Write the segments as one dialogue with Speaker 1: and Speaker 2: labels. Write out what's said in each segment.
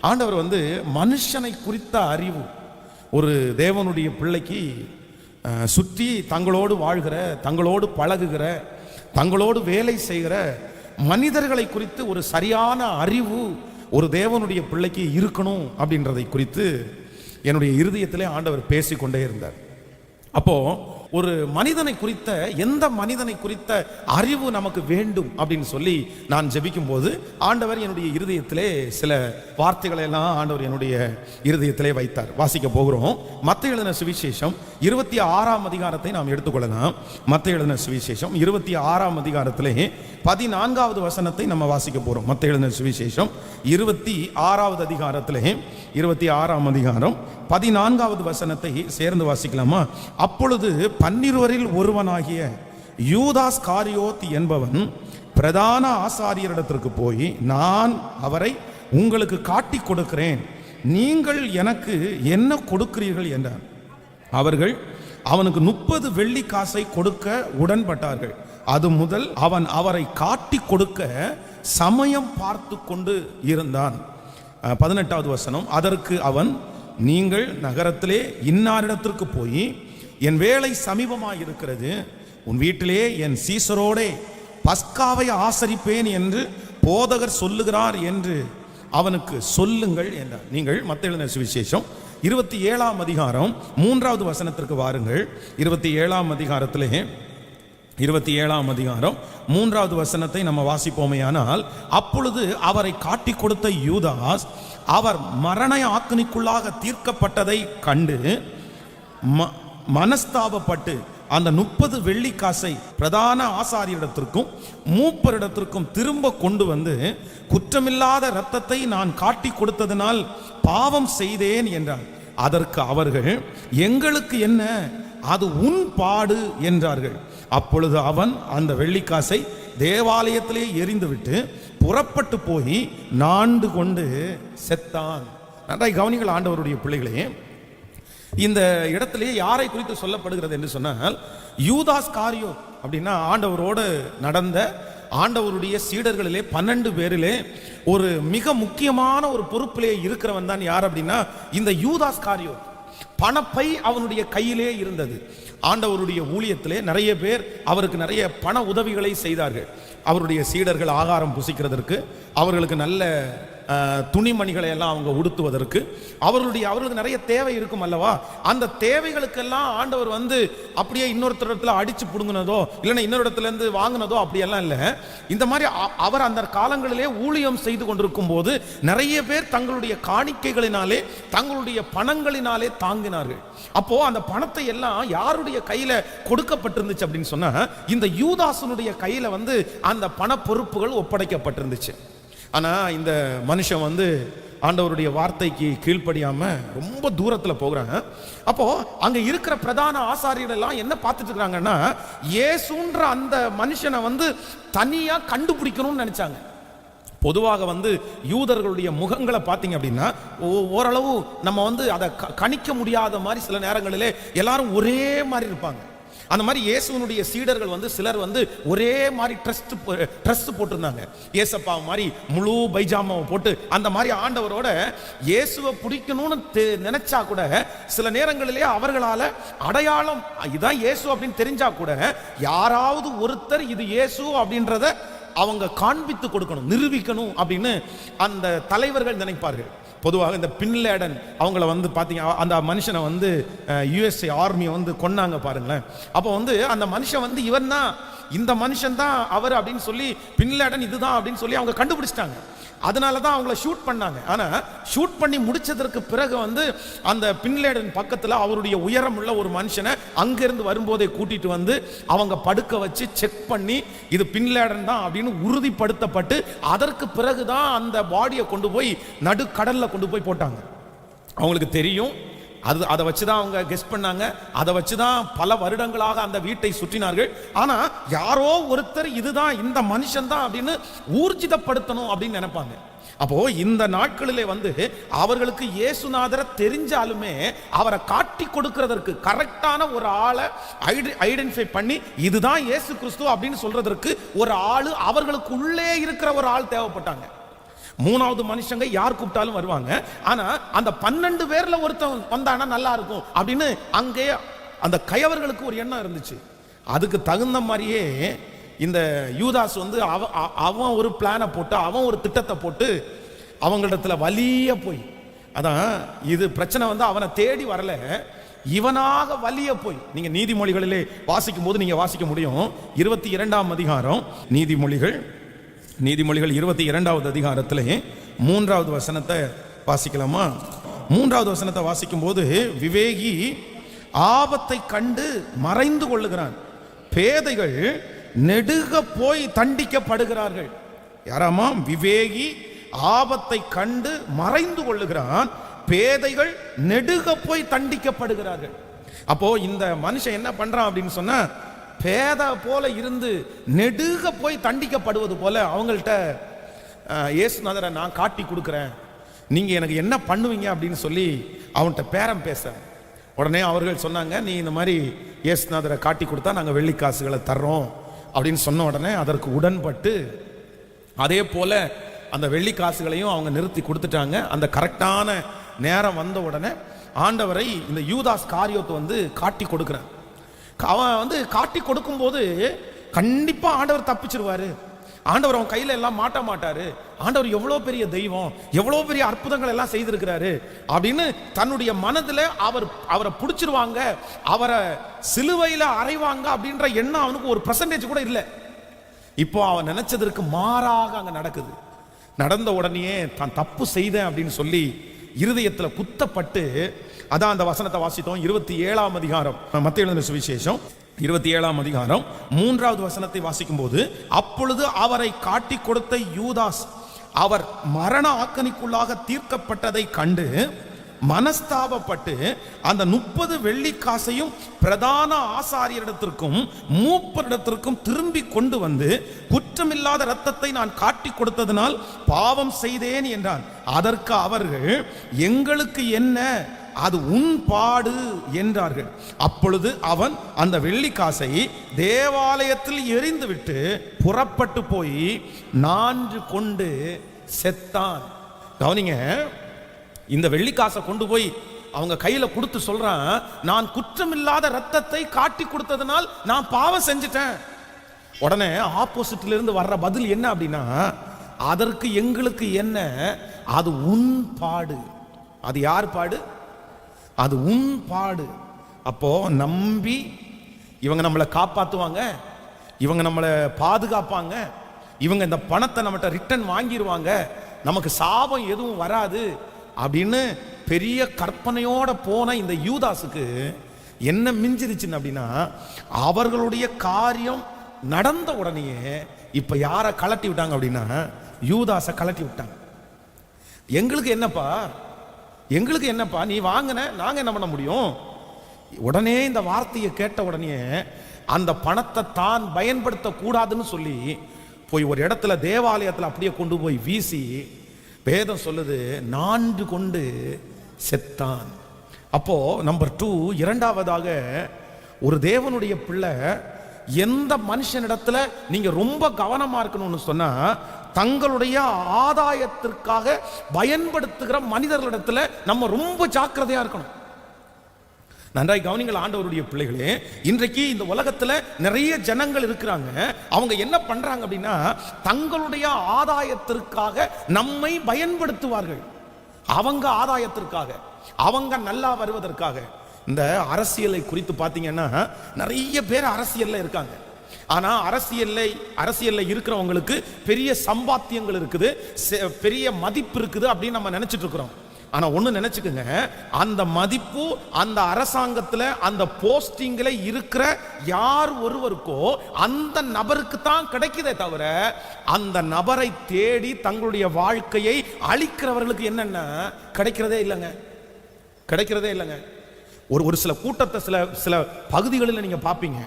Speaker 1: ஆண்டவர் வந்து மனுஷனை குறித்த அறிவு ஒரு தேவனுடைய பிள்ளைக்கு சுற்றி தங்களோடு வாழ்கிற, தங்களோடு பழகுகிற, தங்களோடு வேலை செய்கிற மனிதர்களை குறித்து ஒரு சரியான அறிவு ஒரு தேவனுடைய பிள்ளைக்கு இருக்கணும் அப்படின்றதை குறித்து என்னுடைய இருதயத்திலே ஆண்டவர் பேசிக்கொண்டே இருந்தார். அப்போ ஒரு மனிதனை குறித்த, எந்த மனிதனை குறித்த அறிவு நமக்கு வேண்டும் அப்படின்னு சொல்லி நான் ஜெபிக்கும் போது ஆண்டவர் என்னுடைய இருதயத்திலே சில வார்த்தைகளை எல்லாம் ஆண்டவர் என்னுடைய இருதயத்திலே வைத்தார். வாசிக்க போகிறோம். மத்தேயு எழுதின சுவிசேஷம் 26ஆம் அதிகாரத்தை நாம் எடுத்துக்கொள்ளலாம். மத்தேயு எழுதின சுவிசேஷம் 26ஆம் அதிகாரத்திலே 14வது வசனத்தை நம்ம வாசிக்க போறோம். மத்தேயு எழுதின சுவிசேஷம் 26வது அதிகாரத்திலே 26ஆம் அதிகாரம் 14வது வசனத்தை சேர்ந்து வாசிக்கலாமா? அப்பொழுது 12 ஒருவனாகிய யூதாஸ் காரியோத் என்பவன் பிரதான ஆசாரியரிடத்திற்கு போய், நான் அவரை உங்களுக்கு காட்டி கொடுக்கிறேன், நீங்கள் எனக்கு என்ன கொடுக்கிறீர்கள் என்றார். அவர்கள் அவனுக்கு 30 வெள்ளி காசை கொடுக்க உடன்பட்டார்கள். அது முதல் அவன் அவரை காட்டி கொடுக்க சமயம் பார்த்து கொண்டு இருந்தான். 18வது வசனம், அதற்கு அவன், நீங்கள் நகரத்திலே இன்னாரிடத்திற்கு போய், என் வேலை சமீபமாக இருக்கிறது, உன் வீட்டிலே என் சீசரோடே பஸ்காவை ஆசரிப்பேன் என்று போதகர் சொல்லுகிறார் என்று அவனுக்கு சொல்லுங்கள் என்றார். நீங்கள் மத்தேயு எழுதின சுவிசேஷம் 27ஆம் அதிகாரம் 3வது வசனத்திற்கு வாருங்கள். 27ஆம் அதிகாரத்திலே 27ஆம் அதிகாரம் 3வது வசனத்தை நம்ம வாசிப்போமேயானால், அப்பொழுது அவரை காட்டி கொடுத்த யூதாஸ் அவர் மரண ஆக்கினைக்குள்ளாக தீர்க்கப்பட்டதை கண்டு மனஸ்தாபப்பட்டு அந்த 30 வெள்ளி காசை பிரதான ஆசாரியரிடத்திற்கும் மூப்பரிடத்திற்கும் திரும்ப கொண்டு வந்து, குற்றமில்லாத இரத்தத்தை நான் காட்டி கொடுத்ததினால் பாவம் செய்தேன் என்றார். அதற்கு அவர்கள், எங்களுக்கு என்ன, அது உன் பாடு என்றார்கள். அப்பொழுது அவன் அந்த வெள்ளிக்காசை தேவாலயத்திலே எறிந்துவிட்டு புறப்பட்டு போய் நாண்டு கொண்டு செத்தான். நன்றாய் கவனிங்கள் ஆண்டவருடைய பிள்ளைகளே, இந்த இடத்திலே யாரை குறித்து சொல்லப்படுகிறது என்று சொன்னால், யூதாஸ் காரியோத் அப்படின்னா ஆண்டவரோடு நடந்த ஆண்டவருடைய சீடர்களிலே 12 பேரிலே ஒரு மிக முக்கியமான ஒரு பொறுப்பிலே இருக்கிறவன் தான் யார் அப்படின்னா இந்த யூதாஸ் காரியோத். பணப்பை அவனுடைய கையிலே இருந்தது. ஆண்டவருடைய ஊழியத்திலே நிறைய பேர் அவருக்கு நிறைய பண உதவிகளை செய்தார்கள். அவருடைய சீடர்கள் ஆகாரம் புசிக்கிறதற்கு, அவர்களுக்கு நல்ல துணிமணிகளை எல்லாம் அவங்க உடுத்துவதற்கு, அவர்களுக்கு நிறைய தேவை இருக்கும் அல்லவா? அந்த தேவைகளுக்கெல்லாம் ஆண்டவர் வந்து அப்படியே இன்னொருத்தரத்துல அடிச்சு புடுங்கினதோ இல்லைன்னா இன்னொரு இடத்துல இருந்து வாங்கினதோ அப்படியெல்லாம் இல்லை. இந்த மாதிரி அவர் அந்த காலங்களிலே ஊழியம் செய்து கொண்டிருக்கும் போது நிறைய பேர் தங்களுடைய காணிக்கைகளினாலே, தங்களுடைய பணங்களினாலே தாங்கினார்கள். அப்போ அந்த பணத்தை எல்லாம் யாருடைய கையில கொடுக்கப்பட்டிருந்துச்சு அப்படின்னு சொன்னா, இந்த யூதாசனுடைய கையில வந்து அந்த பண பொறுப்புகள் ஒப்படைக்கப்பட்டிருந்துச்சு. ஆனா இந்த மனுஷன் வந்து ஆண்டவருடைய வார்த்தைக்கு கீழ்ப்படியாம ரொம்ப தூரத்துல போகிறாங்க. அப்போ அங்க இருக்கிற பிரதான ஆசாரியர்கள் எல்லாம் என்ன பார்த்துட்டு இருக்காங்கன்னா, இயேசுன்ற அந்த மனுஷனை வந்து தனியா கண்டுபிடிக்கணும்னு நினைச்சாங்க. பொதுவாக வந்து யூதர்களுடைய முகங்களை பார்த்தீங்க அப்படின்னா ஓரளவு நம்ம வந்து அதை கணிக்க முடியாத மாதிரி சில நேரங்களிலே எல்லாரும் ஒரே மாதிரி இருப்பாங்க. அந்த மாதிரி இயேசுனுடைய சீடர்கள் வந்து சிலர் வந்து ஒரே மாதிரி ட்ரெஸ் போட்டிருந்தாங்க. ஏசப்பா மாதிரி முழு பைஜாமாவை போட்டு அந்த மாதிரி ஆண்டவரோட இயேசுவை பிடிக்கணும்னு நினைச்சா கூட சில நேரங்களிலே அவர்களால அடையாளம் இதுதான் இயேசு அப்படின்னு தெரிஞ்சா கூட யாராவது ஒருத்தர் இது இயேசு அப்படின்றத அவங்க காண்பித்து கொடுக்கணும், நிரூபிக்கணும் அப்படின்னு அந்த தலைவர்கள் நினைப்பார்கள். பொதுவாக இந்த பின் லேடன் அவங்கள வந்து பார்த்தீங்க, அந்த மனுஷனை வந்து யுஎஸ்ஏ ஆர்மியை வந்து கொன்னாங்க பாருங்களேன். அப்போ வந்து அந்த மனுஷன் வந்து இவன் தான், இந்த மனுஷன் தான் அவர் அப்படின்னு சொல்லி, பின் லேடன் இதுதான் அப்படின்னு சொல்லி அவங்க கண்டுபிடிச்சிட்டாங்க. அதனால தான் அவங்கள ஷூட் பண்ணாங்க. ஆனால் ஷூட் பண்ணி முடிச்சதற்கு பிறகு வந்து அந்த பின் லேடன் பக்கத்தில் அவருடைய உயரம் உள்ள ஒரு மனுஷனை அங்கிருந்து வரும்போதே கூட்டிட்டு வந்து அவங்க படுக்க வச்சு செக் பண்ணி இது பின் லேடன் தான் அப்படின்னு உறுதிப்படுத்தப்பட்டு அதற்கு பிறகு தான் அந்த பாடியை கொண்டு போய் நடுக்கடலில் கொண்டு போய் போட்டாங்க. அவங்களுக்கு தெரியும், அதை வச்சுதான் அவங்க கெஸ் பண்ணாங்க. அதை வச்சுதான் பல வருடங்களாக அந்த வீட்டை சுற்றினார்கள். ஆனா யாரோ ஒருத்தர் இதுதான் இந்த மனுஷன் தான் அப்படின்னு ஊர்ஜிதப்படுத்தணும் அப்படின்னு நினைப்பாங்க. அப்போ இந்த நாட்களிலே வந்து அவர்களுக்கு இயேசுநாதரை தெரிஞ்சாலுமே அவரை காட்டி கொடுக்கிறதற்கு கரெக்டான ஒரு ஆளை ஐடென்டிஃபை பண்ணி இதுதான் இயேசு கிறிஸ்து அப்படின்னு சொல்றதற்கு ஒரு ஆளு அவர்களுக்கு உள்ளே இருக்கிற ஒரு ஆள் தேவைப்பட்டாங்க. மூணாவது மனுஷங்க யார் கூப்பிட்டாலும் வருவாங்க. ஆனா அந்த 12 பேர்ல ஒருத்தன் வந்தானா நல்லா இருக்கும் அப்படின்னு அங்கே அந்த கயவர்களுக்கு ஒரு எண்ணம் இருந்துச்சு. அதுக்கு தகுந்த மாதிரியே இந்த யூதாஸ் வந்து அவன் ஒரு பிளானை போட்டு, அவன் ஒரு திட்டத்தை போட்டு அவங்களிடத்துல வலிய போய், அதான் இது பிரச்சனை வந்து அவனை தேடி வரல, இவனாக வலிய போய். நீங்க நீதிமொழிகளிலே வாசிக்கும் போது நீங்க வாசிக்க முடியும். 22ஆம் அதிகாரம் நீதிமொழிகள் 22வது அதிகாரத்திலே 3வது வசனத்தை வாசிக்கலாமா? 3வது வசனத்தை வாசிக்கும் போது, விவேகி ஆபத்தை கண்டு மறைந்து கொள்ளுகிறான், பேதைகள் நெடுக போய் தண்டிக்கப்படுகிறார்கள். யாராமா? விவேகி ஆபத்தை கண்டு மறைந்து கொள்ளுகிறான், பேதைகள் நெடுக போய் தண்டிக்கப்படுகிறார்கள். அப்போ இந்த மனுஷன் என்ன பண்றான் அப்படின்னு சொன்னா, பேத போல இருந்து நெடுக போய் தண்டிக்கப்படுவது போல அவங்கள்ட்ட இயேசுநாதரை நான் காட்டி கொடுக்குறேன், நீங்க எனக்கு என்ன பண்ணுவீங்க அப்படின்னு சொல்லி அவன்கிட்ட பேரம் பேச. உடனே அவர்கள் சொன்னாங்க, நீ இந்த மாதிரி இயேசுநாதரை காட்டி கொடுத்தா நாங்கள் வெள்ளிக்காசுகளை தர்றோம் அப்படின்னு சொன்ன உடனே அதற்கு உடன்பட்டு அதே போல அந்த வெள்ளிக்காசுகளையும் அவங்க நிறுத்தி கொடுத்துட்டாங்க. அந்த கரெக்டான நேரம் வந்த உடனே ஆண்டவரை இந்த யூதாஸ் காரியத்தை வந்து காட்டி கொடுக்குறான். அவன் வந்து காட்டி கொடுக்கும் போது கண்டிப்பா ஆண்டவர் தப்பிச்சிருவாரு, ஆண்டவர் அவன் கையில எல்லாம் மாட்ட மாட்டாரு, ஆண்டவர் எவ்வளவு பெரிய தெய்வம், எவ்வளவு பெரிய அற்புதங்கள் எல்லாம் செய்திருக்கிறாரு அப்படின்னு தன்னுடைய மனதில் அவரை பிடிச்சிருவாங்க, அவரை சிலுவையில அறைவாங்க அப்படின்ற எண்ணம் அவனுக்கு ஒரு பெர்சன்டேஜ் கூட இல்லை. இப்போ அவன் நினைச்சதற்கு மாறாக அங்க நடக்குது. நடந்த உடனே தான் தப்பு செய்தேன் அப்படின்னு சொல்லி இருதயத்தில் குத்தப்பட்டு, அதான் அந்த வசனத்தை வாசித்தோம். 27ஆம் அதிகாரம் மத்தேயு எழுதின சுவிசேஷம் 27ஆம் அதிகாரம் 3வது வசனத்தை வாசிக்கும் போது, அப்பொழுது அவரை காட்டி கொடுத்த யூதாஸ் அவர் மரண ஆக்கணிக்குள்ளாக தீர்க்கப்பட்டதை கண்டு மனஸ்தாபப்பட்டு அந்த 30 வெள்ளிக்காசையும் பிரதான ஆசாரியரிடத்திற்கும் மூப்பரிடத்திற்கும் திரும்பி கொண்டு வந்து, குற்றமில்லாத இரத்தத்தை நான் காட்டி கொடுத்ததனால் பாவம் செய்தேன் என்றான். அதற்கு அவர்கள், எங்களுக்கு என்ன, அது உன் பாடு என்றார்கள். அப்பொழுது அவன் அந்த வெள்ளிக்காசை தேவாலயத்தில் எறிந்துவிட்டு புறப்பட்டு போய் நான்று கொண்டு செத்தான். கவனிங்க, இந்த வெள்ளிக்காசை கொண்டு போய் அவங்க கையில கொடுத்து சொல்றான், நான் குற்றமில்லாத இரத்தத்தை காட்டி கொடுத்ததனால் நான் பாவம் செஞ்சிட்டேன். உடனே ஆப்போசிட்ல இருந்து வர்ற பதில் என்ன அப்படின்னா, அதற்கு எங்களுக்கு என்ன, அது உன் பாடு. அது யார் பாடு? அது உன் பாடு. அப்போ நம்பி இவங்க நம்மளை காப்பாத்துவாங்க, இவங்க நம்மளை பாதுகாப்பாங்க, இவங்க இந்த பணத்தை நம்மகிட்ட ரிட்டர்ன் வாங்கிடுவாங்க, நமக்கு சாபம் எதுவும் வராது அப்படின்னு பெரிய கற்பனையோட போன இந்த யூதாஸுக்கு என்ன மிஞ்சிருச்சுன்னு அப்படின்னா, அவர்களுடைய காரியம் நடந்த உடனேயே இப்ப யாரை கலட்டி விட்டாங்க அப்படின்னா, யூதாஸை கலட்டி விட்டாங்க. எங்களுக்கு என்னப்பா, எங்களுக்கு என்னப்பா, நீ வாங்கின, நாங்க என்ன பண்ண முடியும்? உடனே இந்த வார்த்தையை கேட்ட உடனே அந்த பணத்தை தான் பயன்படுத்த கூடாதுன்னு சொல்லி போய் ஒரு இடத்துல தேவாலயத்தில் அப்படியே கொண்டு போய் வீசி, வேதம் சொல்லுது, நான்கு கொண்டு செத்தான். அப்போ நம்பர் 2, இரண்டாவதாக ஒரு தேவனுடைய பிள்ளை எந்த மனுஷனிடத்துல நீங்க ரொம்ப கவனமா இருக்கணும்னு சொன்னா, தங்களுடைய ஆதாயத்திற்காக பயன்படுத்துகிற மனிதர்களிடத்துல நம்ம ரொம்ப ஜாக்கிரதையா இருக்கணும். நன்றாய் கவனிங்கள் ஆண்டவருடைய பிள்ளைகளே, இன்றைக்கு இந்த உலகத்துல நிறைய ஜனங்கள் இருக்கிறாங்க. அவங்க என்ன பண்றாங்க அப்படின்னா, தங்களுடைய ஆதாயத்திற்காக நம்மை பயன்படுத்துவார்கள். அவங்க ஆதாயத்திற்காக, அவங்க நல்லா வருவதற்காக. இந்த அரசியலை குறித்து பார்த்தீங்கன்னா, நிறைய பேர் அரசியல்ல இருக்காங்க. ஆனா அரசியல்ல இருக்கிறவங்களுக்கு பெரிய சம்பாத்தியங்கள் இருக்குது, பெரிய மதிப்பு இருக்குது அப்படின்னு நம்ம நினைச்சிட்டு இருக்கிறோம். ஆனா ஒண்ணு நினைச்சுக்குங்க, அந்த மதிப்பு அந்த அரசாங்கத்துல அந்த போஸ்டிங்ல இருக்கிற யார் ஒருவருக்கோ அந்த நபருக்கு தான் கிடைக்குதே தவிர, அந்த நபரை தேடி தங்களுடைய வாழ்க்கையை அழிக்கிறவர்களுக்கு என்னன்னா கிடைக்கிறதே இல்லைங்க, கிடைக்கிறதே இல்லைங்க. ஒரு சில கூட்டத்தை சில பகுதிகளில் நீங்க பாப்பீங்க,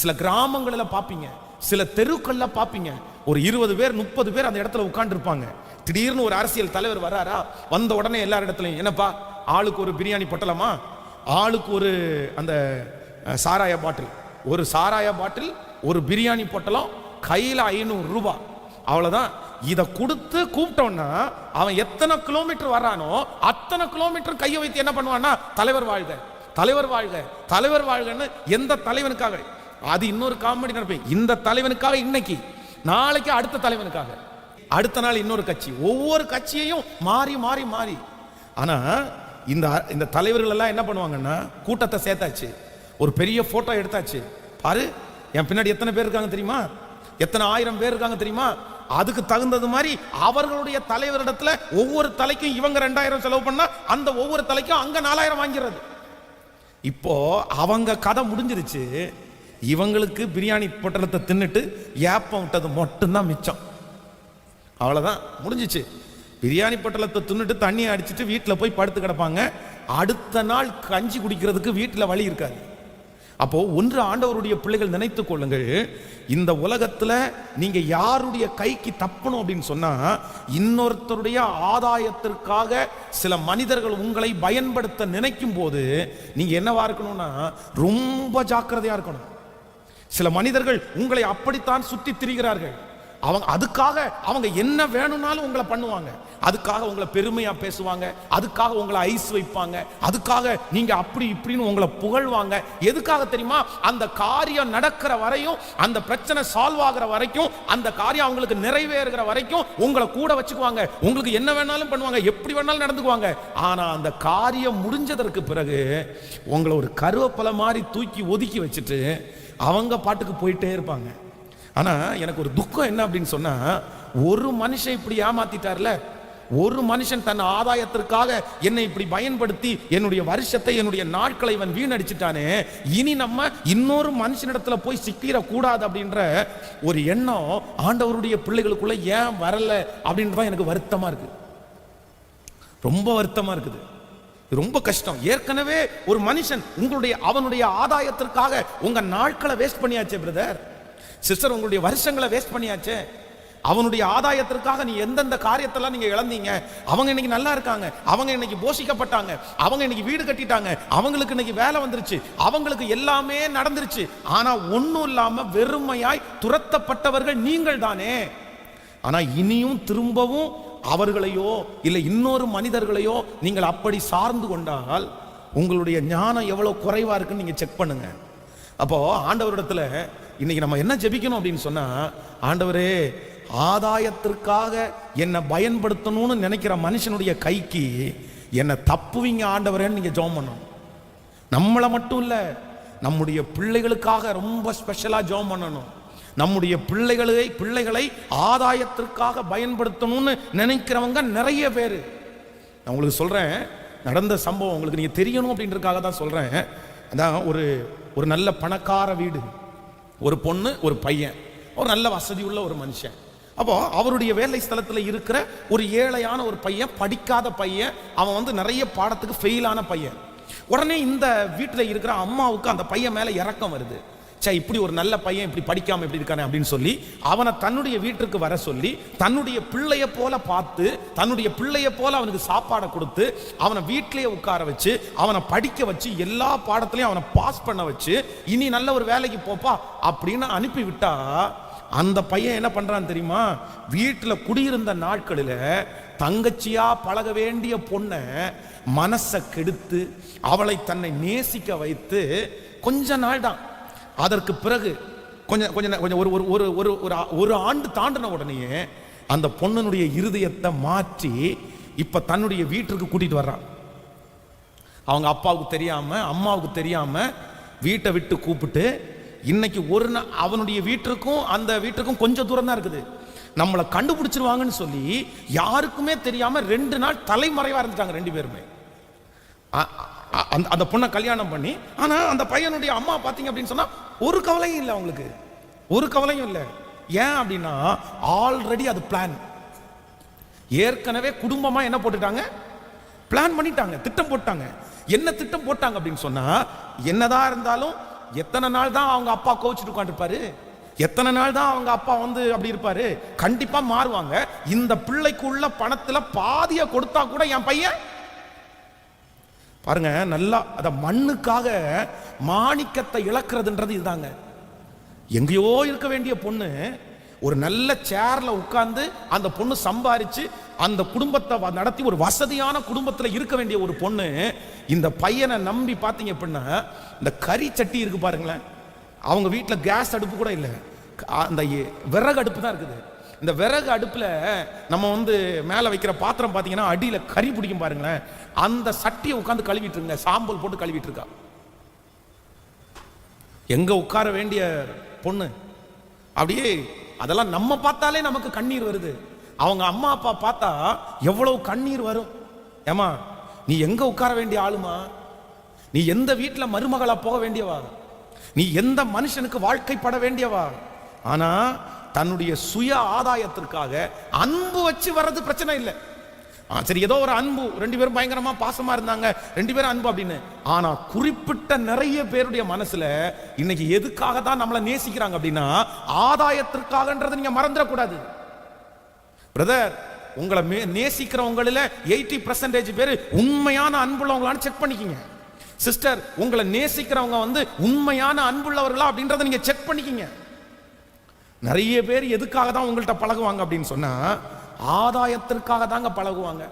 Speaker 1: சில கிராமங்களில் பாப்பீங்க, சில தெருக்கள்ல பாப்பீங்க. ஒரு 20 பேர் 30 பேர் அந்த இடத்துல உட்கார்ந்து இருப்பாங்க. திடீர்னு ஒரு அரசியல் தலைவர் வர்றாரா, வந்த உடனே எல்லா இடத்துலையும் என்னப்பா, ஆளுக்கு ஒரு பிரியாணி பொட்டலமா, ஆளுக்கு ஒரு அந்த சாராய பாட்டில், ஒரு சாராய பாட்டில், ஒரு பிரியாணி பொட்டலம், கையில் 500 ரூபாய், அவ்வளவுதான். இதை கொடுத்து கூப்பிட்டோம்னா அவன் எத்தனை கிலோமீட்டர் வர்றானோ அத்தனை கிலோமீட்டர் கையை வைத்து என்ன பண்ணுவான்னா, தலைவர் வாழ்க, தலைவர் வாழ்க, தலைவர் வாழ்கன்னு. எந்த தலைவனுக்காக? அது இன்னொரு காமெடி நடப்பேன். இந்த தலைவனுக்காக இன்னைக்கு, நாளைக்கு அடுத்த தலைவனுக்காக, அடுத்த நாள் இன்னொரு கட்சி, ஒவ்வொரு கட்சியையும் மாறி மாறி மாறி. ஆனா இந்த தலைவர்கள் எல்லாம் என்ன பண்ணுவாங்கன்னா, கூட்டத்தை சேர்த்தாச்சு, ஒரு பெரிய போட்டோ எடுத்தாச்சு, பாரு என் பின்னாடி எத்தனை பேர் இருக்காங்க தெரியுமா, எத்தனை ஆயிரம் பேர் இருக்காங்க தெரியுமா, அதுக்கு தகுந்தது மாதிரி அவர்களுடைய தலைவரிடத்துல ஒவ்வொரு தலைக்கும் இவங்க 2000 செலவு பண்ணா அந்த ஒவ்வொரு தலைக்கும் அங்க 4000 வாங்கிறது. இப்போ அவங்க கதை முடிஞ்சிருச்சு. இவங்களுக்கு பிரியாணி பொட்டலத்தை தின்னுட்டு ஏப்பம் விட்டது மட்டும்தான் மிச்சம். அவ்வளவுதான், முடிஞ்சிச்சு. பிரியாணி பொட்டலத்தை தின்னுட்டு தண்ணியை அடிச்சுட்டு வீட்டில் போய் படுத்து கிடப்பாங்க. அடுத்த நாள் கஞ்சி குடிக்கிறதுக்கு வீட்டில் வழி இருக்காது. அப்போ ஒன்று ஆண்டவருடைய பிள்ளைகள் நினைத்துக் கொள்ளுங்கள், இந்த உலகத்துல நீங்க யாருடைய கைக்கு தப்பணும் அப்படின்னு சொன்னா, இன்னொருத்தருடைய ஆதாயத்திற்காக சில மனிதர்கள் உங்களை பயன்படுத்த நினைக்கும் போது நீங்க என்னவா இருக்கணும்னா, ரொம்ப ஜாக்கிரதையா இருக்கணும். சில மனிதர்கள் உங்களை அப்படித்தான் சுத்தி திரிகிறார்கள். அதுக்காக அவங்க என்ன வேணும்னாலும் உங்களை பண்ணுவாங்க. அதுக்காக உங்களை பெருமையா பேசுவாங்க, அதுக்காக உங்களை ஐஸ் வைப்பாங்க, அதுக்காக நீங்க அப்படி இப்படின்னு உங்களை புகழ்வாங்க. எதுக்காக தெரியுமா? அந்த காரியம் நடக்கிற வரையும், அந்த பிரச்சனை சால்வ் ஆகிற வரைக்கும், அந்த காரியம் அவங்களுக்கு நிறைவேறுகிற வரைக்கும் உங்களை கூட வச்சுக்குவாங்க. உங்களுக்கு என்ன வேணாலும் பண்ணுவாங்க, எப்படி வேணாலும் நடந்துக்குவாங்க. ஆனா அந்த காரியம் முடிஞ்சதற்கு பிறகு உங்களை ஒரு கருவேப்பிலை மாதிரி தூக்கி ஒதுக்கி வச்சுட்டு அவங்க பாட்டுக்கு போயிட்டே இருப்பாங்க. ஆனா எனக்கு ஒரு துக்கம் என்ன அப்படின்னு சொன்னா, ஒரு மனுஷன் இப்படி ஏமாத்திட்டார்ல, ஒரு மனுஷன் தன் ஆதாயத்திற்காக என்னை இப்படி பயன்படுத்தி என்னுடைய வருஷத்தை, என்னுடைய நாட்களை இவன் வீணடிச்சிட்டானே, இனி நம்ம இன்னொரு மனுஷனிடத்துல போய் சிக்கிர கூடாது அப்படின்ற ஒரு எண்ணம் ஆண்டவருடைய பிள்ளைகளுக்குள்ள ஏன் வரல அப்படின்றதான் எனக்கு வருத்தமா இருக்கு, ரொம்ப வருத்தமா இருக்குது. ரொம்ப கஷ்டம். ஏற்கனவே ஒரு மனுஷன் அவனுடைய ஆதாயத்திற்காக உங்க நாட்களை வேஸ்ட் பண்ணியாச்சே பிரதர், சிஸ்டர், உங்களுடைய வருஷங்களை வேஸ்ட் பண்ணியாச்சே. அவனுடைய ஆதாயத்திற்காக நீ எந்தெந்த காரியத்தெல்லாம் நீங்க இழந்தீங்க. அவங்க இன்னைக்கு நல்லா இருக்காங்க, அவங்க இன்னைக்கு போஷிக்கப்பட்டாங்க, அவங்க இன்னைக்கு வீடு கட்டிட்டாங்க, அவங்களுக்கு இன்னைக்கு வேலை வந்துருச்சு, அவங்களுக்கு எல்லாமே நடந்துருச்சு. ஆனா ஒன்னும் இல்லாம வெறுமையாய் துரத்தப்பட்டவர்கள் நீங்கள் தானே. ஆனா இனியும் திரும்பவும் அவர்களையோ இல்லை இன்னொரு மனிதர்களையோ நீங்கள் அப்படி சார்ந்து கொண்டால் உங்களுடைய ஞானம் எவ்வளவு குறைவா இருக்குன்னு நீங்க செக் பண்ணுங்க. அப்போ ஆண்டவரிடத்துல இன்னைக்கு நம்ம என்ன ஜெபிக்கணும் அப்படின்னு சொன்னா, ஆண்டவரே, ஆதாயத்திற்காக என்னை பயன்படுத்தணும்னு நினைக்கிற மனுஷனுடைய கைக்கு என்னை தப்புவீங்க ஆண்டவரேன்னு நீங்க ஜெபம் பண்ணணும். நம்மளை மட்டும் இல்ல, நம்முடைய பிள்ளைகளுக்காக ரொம்ப ஸ்பெஷலா ஜெபம் பண்ணணும். நம்முடைய பிள்ளைகளை ஆதாயத்திற்காக பயன்படுத்தணும்னு நினைக்கிறவங்க நிறைய பேர். நான் உங்களுக்கு சொல்றேன், நடந்த சம்பவம் உங்களுக்கு நீங்க தெரியணும் அப்படின்றதுக்காக தான் சொல்றேன். அதான் ஒரு நல்ல பணக்கார வீடு, ஒரு பொண்ணு ஒரு பையன், ஒரு நல்ல வசதி உள்ள ஒரு மனுஷன். அப்போ அவருடைய வேலை ஸ்தலத்தில் இருக்கிற ஒரு ஏழையான ஒரு பையன், படிக்காத பையன், அவன் நிறைய பாடத்துக்கு ஃபெயிலான பையன். உடனே இந்த வீட்டில் இருக்கிற அம்மாவுக்கு அந்த பையன் மேல இறக்கம் வருது. இப்படி ஒரு நல்ல பையன் இப்படி படிக்காம இப்படி இருக்கானே அப்படின்னு சொல்லி அவனை தன்னுடைய வீட்டுக்கு வர சொல்லி தன்னுடைய பிள்ளைய போல பார்த்து, தன்னுடைய பிள்ளைய போல அவனுக்கு சாப்பாடை கொடுத்து, அவனை வீட்டிலேயே உட்கார வச்சு, அவனை படிக்க வச்சு, எல்லா பாடத்திலையும் அவனை பாஸ் பண்ண வச்சு, இனி நல்ல ஒரு வேலைக்கு போப்பா அப்படின்னு அனுப்பி விட்டா, அந்த பையன் என்ன பண்றான்னு தெரியுமா? வீட்டில் குடியிருந்த நாட்களில் தங்கச்சியா பழக வேண்டிய பொண்ணை மனசை கெடுத்து அவளை தன்னை நேசிக்க வைத்து கொஞ்ச நாள் தான், அதற்கு பிறகு கொஞ்சம் ஒரு ஆண்டு தாண்டின உடனே அந்த பொண்ணுடைய இருதயத்தை மாற்றி இப்ப தன்னுடைய வீட்டுக்கு கூட்டிட்டு வர்றான். அவங்க அப்பாவுக்கு தெரியாம, அம்மாவுக்கு தெரியாம வீட்டை விட்டு கூப்பிட்டு, இன்னைக்கு அவனுடைய வீட்டுக்கும் அந்த வீட்டுக்கும் கொஞ்சம் தூரம் தான் இருக்குது. நம்மளை கண்டுபிடிச்சிருவாங்கன்னு சொல்லி யாருக்குமே தெரியாம 2 நாள் தலைமறைவா இருந்துட்டாங்க 2 பேருமே. அந்த பொண்ணை கல்யாணம் பண்ணி. ஆனா அந்த பையனுடைய அம்மா பாத்தீங்க அப்படின்னு சொன்னா ஒரு கவலையும் இல்லை, அவங்களுக்கு ஒரு கவலையும் இல்லை. ஏன் அப்படின்னா ஆல்ரெடி அது பிளான். ஏற்கனவே குடும்பமா என்ன போட்டுட்டாங்க? பிளான் பண்ணிட்டாங்க, திட்டம் போட்டாங்க. என்ன திட்டம் போட்டாங்க அப்படின்னு சொன்னா, என்னதான் இருந்தாலும் எத்தனை நாள் தான் அவங்க அப்பா கோவிச்சுட்டு உட்காந்துருப்பாரு, எத்தனை நாள் தான் அவங்க அப்பா அப்படி இருப்பாரு, கண்டிப்பா மாறுவாங்க. இந்த பிள்ளைக்குள்ள பணத்துல பாதிய கொடுத்தா கூட என் பையன் பாருங்க, நல்லா அத மண்ணுக்காக மாணிக்கத்தை இழக்கிறதுன்றது இதுதாங்க. எங்கேயோ இருக்க வேண்டிய பொண்ணு ஒரு நல்ல சேர்ல உட்கார்ந்து அந்த பொண்ணு சம்பாரிச்சு அந்த குடும்பத்தை நடத்தி ஒரு வசதியான குடும்பத்தில் இருக்க வேண்டிய ஒரு பொண்ணு இந்த பையனை நம்பி பார்த்தீங்க அப்படின்னா, இந்த கறி சட்டி இருக்கு பாருங்களேன், அவங்க வீட்டில் கேஸ் அடுப்பு கூட இல்லை, அந்த விறகு அடுப்பு தான் இருக்குது. இந்த விறகு அடுப்பில் நம்ம மேலே வைக்கிற பாத்திரம் பார்த்தீங்கன்னா அடியில் கறி பிடிக்கும் பாருங்களேன், அந்த சட்டியை உட்காந்து கழுவிட்டு இருங்க, சாம்பல் போட்டு கழுவிட்டு இருக்கா. எங்க உட்கார வேண்டிய பொண்ணு அப்படியே, அதெல்லாம் நம்ம பார்த்தாலே நமக்கு கண்ணீர் வருது. அவங்க அம்மா அப்பா பார்த்தா எவ்வளவு கண்ணீர் வரும். ஏமா, நீ எங்க உட்கார வேண்டிய ஆளுமா, நீ எந்த வீட்டில் மருமகளா போக வேண்டியவா, நீ எந்த மனுஷனுக்கு வாழ்க்கைப்பட வேண்டியவா. ஆனா தன்னுடைய சுய ஆதாயத்திற்காக அன்பு வச்சு வர்றது பிரச்சனை இல்லை. சரி, ஏதோ ஒரு அன்பு, 2 பேரும் பயங்கரமா பாசமா இருந்தாங்க, 2 பேரும் அன்பு அப்படின்னு. ஆனா குறிப்பிட்ட நிறைய பேருடைய மனசுல இன்னைக்கு எதுக்காக தான் நம்மளை நேசிக்கிறாங்க அப்படின்னா ஆதாயத்திற்காகன்றதை நீங்க மறந்துடக்கூடாது. பிரதர், உங்களை நேசிக்கிறவங்களில் 80% பேர் உண்மையான அன்புள்ளவங்களான்னு செக் பண்ணிக்கிங்க. சிஸ்டர், உங்களை நேசிக்கிறவங்க உண்மையான அன்புள்ளவர்களா அப்படின்றத நீங்க செக் பண்ணிக்கிங்க. நிறைய பேர் எதுக்காக தான் உங்கள்கிட்ட பழகுவாங்க அப்படின்னு சொன்னா ஆதாயத்திற்காக தாங்க பழகுவாங்க.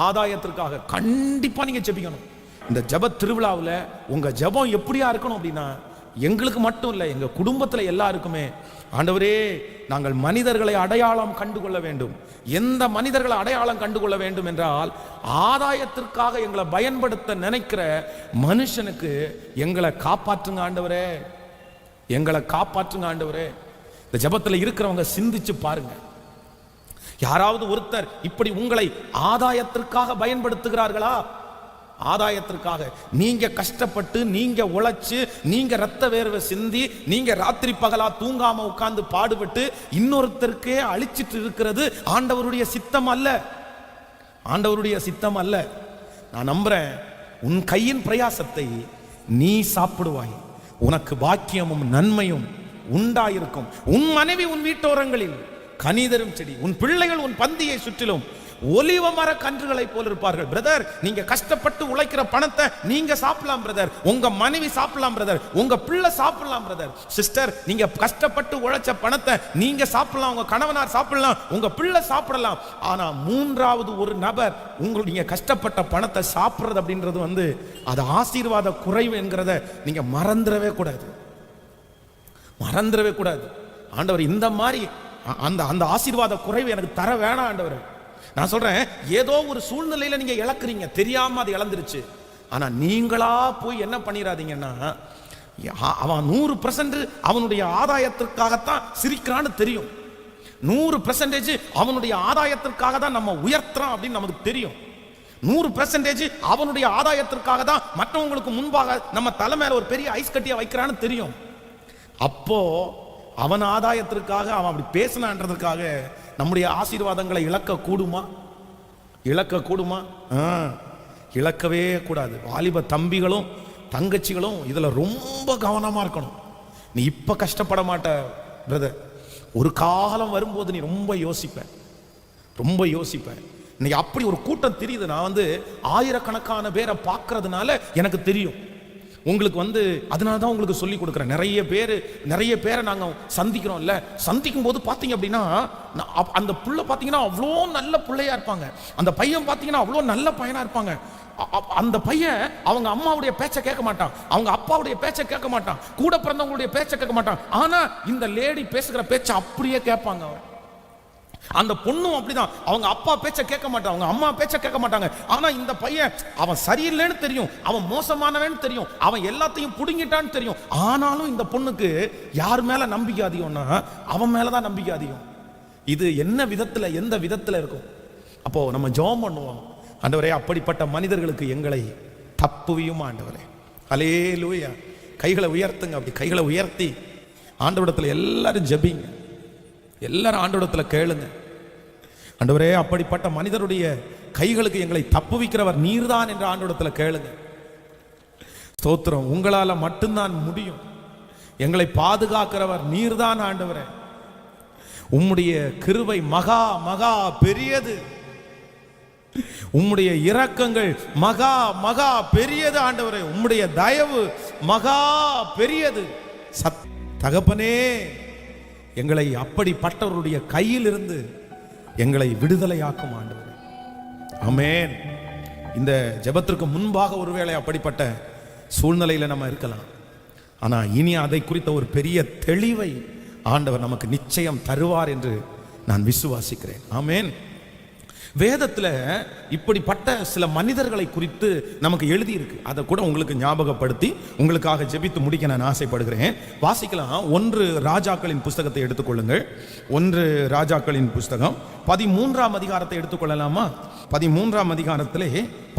Speaker 1: ஆதாயத்திற்காக கண்டிப்பா நீங்க ஜெபிக்கணும். இந்த ஜெப திருவிழாவில் உங்க ஜெபம் எப்படியா இருக்கணும் அப்படின்னா, எங்களுக்கு மட்டும் இல்லை, எங்க குடும்பத்துல எல்லாருக்குமே, ஆண்டவரே நாங்கள் மனிதர்களை அடையாளம் கண்டுகொள்ள வேண்டும். எந்த மனிதர்களை அடையாளம் கண்டுகொள்ள வேண்டும் என்றால், ஆதாயத்திற்காக எங்களை பயன்படுத்த நினைக்கிற மனுஷனுக்கு எங்களை காப்பாற்றுங்க ஆண்டவரே, எங்களை காப்பாற்றுங்க ஆண்டவரே. இந்த ஜெபத்தில் இருக்கிறவங்க சிந்திச்சு பாருங்க. யாராவது ஒருத்தர் இப்படி உங்களை ஆதாயத்திற்காக பயன்படுத்துகிறார்களா? ஆதாயத்திற்காக நீங்க கஷ்டப்பட்டு, நீங்க உழைச்சு, நீங்க ரத்த வேர்வை சிந்தி, நீங்க ராத்திரி பகலா தூங்காம உட்கார்ந்து பாடுபட்டு இன்னொருத்தருக்கே அழிச்சிட்டு இருக்கிறது ஆண்டவருடைய சித்தம் அல்ல. ஆண்டவருடைய சித்தம் அல்ல. நான் நம்புறேன், உன் கையின் பிரயாசத்தை நீ சாப்பிடுவாய், உனக்கு பாக்கியமும் நன்மையும் உண்டாயிருக்கும். உன் மனைவி உன் வீட்டோரங்களில் கனிதரும் செடி, உன் பிள்ளைகள் உன் பந்தியை சுற்றிலும் ஒலிவ மர கன்றுகளை போல் இருப்பார்கள். பிரதர், நீங்க கஷ்டப்பட்டு உழைக்கிற பணத்தை நீங்க சாப்பிடலாம் பிரதர், உங்க மனைவி சாப்பிடலாம் பிரதர், உங்க பிள்ளை சாப்பிடலாம் பிரதர். சிஸ்டர், நீங்க கஷ்டப்பட்டு உழைச்ச பணத்தை நீங்க சாப்பிடலாம், உங்க கணவனார் சாப்பிடலாம், உங்க பிள்ளை சாப்பிடலாம். ஆனா 3வது ஒரு நபர் நீங்க கஷ்டப்பட்ட பணத்தை சாப்பிடுறது அப்படின்றது அது ஆசீர்வாத குறைவு என்கிறத நீங்க மறந்துடவே கூடாது, மறந்துடவே கூடாது. ஆண்டவர் இந்த மாதிரி அந்த ஆசீர்வாத குறைவு எனக்கு தர வேணாம் ஆண்டவர். நான் சொல்றேன், ஏதோ ஒரு சூழ்நிலையில நீங்க இழக்கிறீங்க, தெரியாம அது இழந்துருச்சு. ஆனா நீங்களா போய் என்ன பண்ணிடாதீங்கன்னா, அவன் 100% அவனுடைய ஆதாயத்திற்காகத்தான் சிரிக்கிறான்னு தெரியும், 100% அவனுடைய ஆதாயத்திற்காக தான் நம்ம உயர்த்துறோம் அப்படின்னு நமக்கு தெரியும், 100% அவனுடைய ஆதாயத்திற்காக தான் மற்றவங்களுக்கு முன்பாக நம்ம தலை மேல ஒரு பெரிய ஐஸ் கட்டியா வைக்கிறான்னு தெரியும். அப்போ அவன் ஆதாயத்திற்காக அவன் அப்படி பேசினான்றதுக்காக நம்முடைய ஆசீர்வாதங்களை இழக்க கூடுமா? இழக்க கூடுமா? இழக்கவே கூடாது. வாலிப தம்பிகளும் தங்கச்சிகளும் இதுல ரொம்ப கவனமா இருக்கணும். நீ இப்ப கஷ்டப்பட மாட்ட பிரதர், ஒரு காலம் வரும்போது நீ ரொம்ப யோசிப்ப, ரொம்ப யோசிப்ப. இன்னைக்கு அப்படி ஒரு கூட்டம் தெரியுது. நான் ஆயிரக்கணக்கான பேரை பார்க்கறதுனால எனக்கு தெரியும். உங்களுக்கு அதனால தான் உங்களுக்கு சொல்லி கொடுக்குறேன். நிறைய பேரை நாங்கள் சந்திக்கிறோம்ல, சந்திக்கும் போது பார்த்தீங்க அப்படின்னா அந்த புள்ள பார்த்தீங்கன்னா அவ்வளோ நல்ல பிள்ளையா இருப்பாங்க, அந்த பையன் பார்த்தீங்கன்னா அவ்வளோ நல்ல பையனா இருப்பாங்க. அந்த பையன் அவங்க அம்மாவுடைய பேச்சை கேட்க மாட்டான், அவங்க அப்பாவுடைய பேச்சை கேட்க மாட்டான், கூட பிறந்தவங்களுடைய பேச்சை கேட்க மாட்டான். ஆனா இந்த லேடி பேசுகிற பேச்சை அப்படியே கேட்பாங்க. அந்த பொண்ணும் அப்படிதான், அவங்க அப்பா பேச்ச கேட்க மாட்டாங்க, அவங்க அம்மா பேச்ச கேட்க மாட்டாங்க. ஆனா இந்த பையன் அவன் சரியில்லைன்னு தெரியும், அவன் மோசமானவன்னு தெரியும், அவன் எல்லாத்தையும் புடுங்கிட்டான்னு தெரியும். ஆனாலும் இந்த பொண்ணுக்கு யார் மேல நம்பிக்கை அதிகம்னா அவன் மேலதான் நம்பிக்கை அதிகம். இது என்ன விதத்துல, எந்த விதத்துல இருக்கும்? அப்போ நம்ம ஜெபம் பண்ணுவோம், ஆண்டவரே அப்படிப்பட்ட மனிதர்களுக்கு எங்களை தப்புவியும் ஆண்டவரே. ஹல்லேலூயா. கைகளை உயர்த்துங்க. அப்படி கைகளை உயர்த்தி ஆண்டவரிடத்துல எல்லாரும் ஜெபிங்க, எல்லாரும் ஆண்டவரிடத்துல கேளுங்க. ஆண்டவரே அப்படிப்பட்ட மனிதருடைய கைகளுக்கு எங்களை தப்புவிக்கிறவர் நீர்தான் என்ற ஆண்டவரிடத்துல கேளுங்க. ஸ்தோத்திரம். உங்களால மட்டும்தான் முடியும். எங்களை பாதுகாக்கிறவர் நீர்தான் ஆண்டவரே. உம்முடைய கிருபை மகா மகா பெரியது, உம்முடைய இரக்கங்கள் மகா மகா பெரியது ஆண்டவரே. உம்முடைய தயவு மகா பெரியது. தகப்பனே, எங்களை அப்படிப்பட்டவருடைய கையிலிருந்து எங்களை விடுதலையாக்கும் ஆண்டவரே. ஆமென். இந்த ஜெபத்திற்கு முன்பாக ஒருவேளை அப்படிப்பட்ட சூழ்நிலையில நம்ம இருக்கலாம். ஆனா இனி அதை குறித்த ஒரு பெரிய தெளிவை ஆண்டவர் நமக்கு நிச்சயம் தருவார் என்று நான் விசுவாசிக்கிறேன். ஆமென். வேதத்துல இப்படிப்பட்ட சில மனிதர்களை குறித்து நமக்கு எழுதி இருக்கு. அதை கூட உங்களுக்கு ஞாபகப்படுத்தி உங்களுக்காக ஜெபித்து முடிக்க நான் ஆசைப்படுகிறேன். வாசிக்கலாம். 1 ராஜாக்களின் புஸ்தகத்தை எடுத்துக்கொள்ளுங்கள். 1 ராஜாக்களின் புஸ்தகம் 13ஆம் அதிகாரத்தை எடுத்துக்கொள்ளலாமா? 13ஆம் அதிகாரத்திலே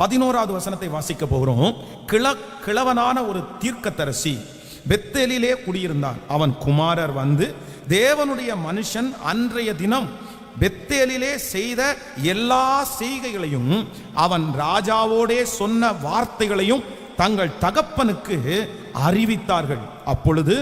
Speaker 1: 11வது வசனத்தை வாசிக்க போகிறோம். கிழவனான ஒரு தீர்க்கதரிசி பெத்தேலிலே குடியிருந்தான். அவன் குமாரர் வந்து தேவனுடைய மனுஷன் அன்றைய தினம் பெத்தேலிலே செய்த எல்லா செய்கைகளையும் அவன் ராஜாவோடே சொன்ன வார்த்தைகளையும் தங்கள் தகப்பனுக்கு அறிவித்தார்கள். அப்பொழுது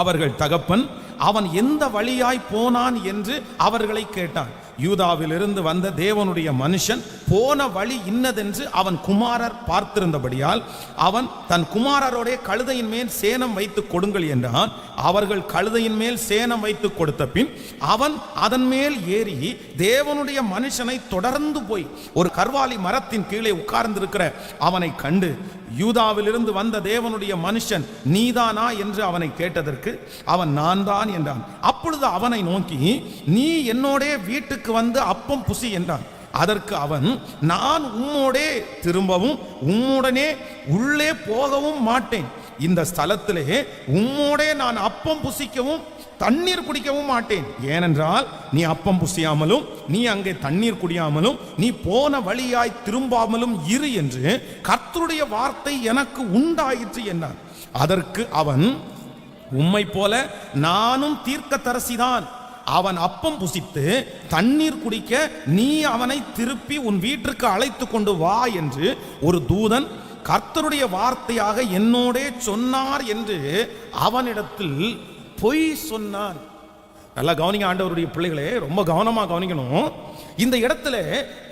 Speaker 1: அவர்கள் தகப்பன் அவன் எந்த வழியாய் போனான் என்று அவர்களை கேட்டான். யூதாவிலிருந்து வந்த தேவனுடைய மனுஷன் போன வழி இன்னதென்று அவன் குமாரர் பார்த்திருந்தபடியால் அவன் தன் குமாரரோட கழுதையின் மேல் சேணம் வைத்து கொடுங்கள் என்றான். அவர்கள் கழுதையின் மேல் சேணம் வைத்து கொடுத்த பின் அவன் அதன் மேல் ஏறி தேவனுடைய மனுஷனை தொடர்ந்து போய் ஒரு கர்வாலி மரத்தின் கீழே உட்கார்ந்திருக்கிற அவனை கண்டு, யூதாவிலிருந்து வந்த தேவனுடைய மனுஷன் நீதானா என்று அவனை கேட்டதற்கு அவன் நான் தான் என்றான். அப்பொழுது அவனை நோக்கி, நீ என்னோடே வீட்டுக்கு வந்து அப்பம் புசி என்றான். அதற்கு அவன், நான் உம்மோடே திரும்பவும் உம்முடனே உள்ளே போகவும் மாட்டேன். இந்த ஸ்தலத்திலே உம்மோடே நான் அப்பம் புசிக்கவும் தண்ணீர் குடிக்கவும் மாட்டேன். ஏனென்றால் நீ அப்பம் புசியாமலும் நீ அங்கே தண்ணீர் குடியாமலும் நீ போன வழியாய் திரும்பாமலும் இரு என்று கர்த்தருடைய வார்த்தை எனக்கு உண்டாயிற்று என்றான். அதற்கு அவன், உம்மை போல நானும் தீர்க்கதரிசிதான். அவன் அப்பம் புசித்து தண்ணீர் குடிக்க நீ அவனை திருப்பி உன் வீட்டிற்கு அழைத்து கொண்டு வா என்று ஒரு தூதன் கர்த்தருடைய வார்த்தையாக என்னோடே சொன்னார் என்று அவனிடத்தில் பொய் சொன்னான். நல்லா கவனிங்க ஆண்டவருடைய பிள்ளைகளே, ரொம்ப கவனமா கவனிக்கணும். இந்த இடத்துல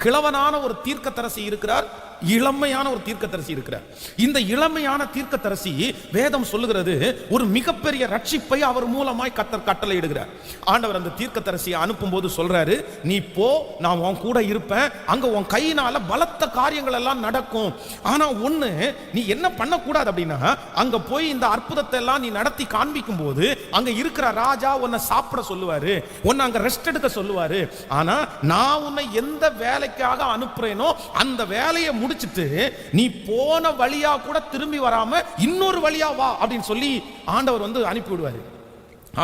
Speaker 1: கிழவனான ஒரு தீர்க்கதரிசி இருக்கிறார், இளமையான ஒரு தீர்க்கதரிசி இருக்கிறார். இந்த இளமையான தீர்க்கதரிசி வேதம் சொல்லுகிறது ஒரு மிகப்பெரிய ரட்சிப்பை அவர் மூலமாய் கர்த்தர் கட்டளை இடுகிறார். ஆண்டவர் அந்த தீர்க்கதரிசியை அனுப்பும் போது சொல்றாரு, நீ போ, நான் உன் கூட இருப்பேன், அங்க உன் கையினால பலத்த காரியங்கள் எல்லாம் நடக்கும். ஆனா ஒண்ணு, நீ என்ன பண்ணக்கூடாது அப்படின்னா, அங்க போய் இந்த அற்புதத்தை எல்லாம் நீ நடத்தி காண்பிக்கும் போது அங்க இருக்கிற ராஜா உன்னை சாப்பிட சொல்லுவாரு, உன்னை அங்க ரெஸ்ட் எடுக்க சொல்லுவாரு. ஆனா நான் உன்னை எந்த வேலைக்காக அனுப்புறேனோ அந்த வேலையை முடிச்சிட்டு நீ போன வழியா கூட திரும்பி வராம இன்னொரு வழியா வா அப்படின்னு சொல்லி ஆண்டவர் வந்து அனுப்பி விடுவாரு.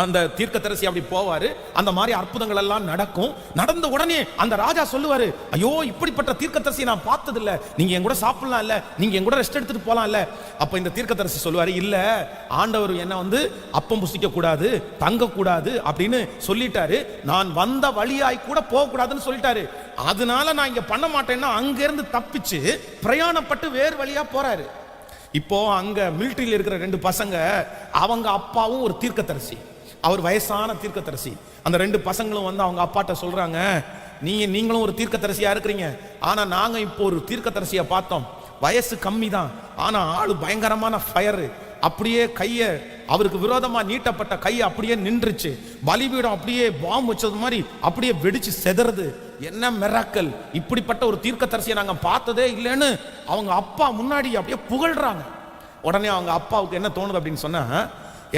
Speaker 1: அந்த தீர்க்கதரிசி அப்படி போவாரு, அந்த மாதிரி அற்புதங்கள் எல்லாம் நடக்கும். நடந்த உடனே அந்த ராஜா சொல்லுவாரு, ஐயோ இப்படிப்பட்ட தீர்க்கதரிசி நான் பார்த்தது இல்ல, நீங்க என் கூட சாப்பிடலாம் இல்ல, நீங்க என் கூட ரெஸ்ட் எடுத்துட்டு போலாம் இல்ல. அப்ப இந்த தீர்க்கதரிசி சொல்லுவாரு, இல்ல ஆண்டவர் என்ன வந்து அப்பம் புசிக்க கூடாது, தங்க கூடாது அப்படின்னு சொல்லிட்டாரு, நான் வந்த வழியாய் கூட போக கூடாதுன்னு சொல்லிட்டாரு, அதனால நான் இங்க பண்ண மாட்டேன்னா அங்க இருந்து தப்பிச்சு பிரயாணப்பட்டு வேறு வழியா போறாரு. இப்போ அங்க மிலிட்டரியில் இருக்கிற 2 பசங்க, அவங்க அப்பாவும் ஒரு தீர்க்கதரிசி, அவர் வயசான தீர்க்கதரிசி. அந்த 2 பசங்களும் வந்து அவங்க அப்பாட்ட சொல்றாங்க, நீங்களும் ஒரு தீர்க்கதரிசியா இருக்கிறீங்க, ஆனா நாங்க இப்போ ஒரு தீர்க்கதரிசியை பார்த்தோம், வயசு கம்மி தான், ஆனா ஆளு பயங்கரமான ஃபயர், அப்படியே கைய அவருக்கு விரோதமா நீட்டப்பட்ட கையை அப்படியே நின்றுச்சு, பலிபீடம் அப்படியே பாம்பு வச்சது மாதிரி அப்படியே வெடிச்சு செதறது. என்ன மிராக்கல், இப்படிப்பட்ட ஒரு தீர்க்கதரிசியை நாங்க பார்த்ததே இல்லைன்னு அவங்க அப்பா முன்னாடி அப்படியே புகழ்றாங்க. உடனே அவங்க அப்பாவுக்கு என்ன தோணுது அப்படின்னு சொன்னா,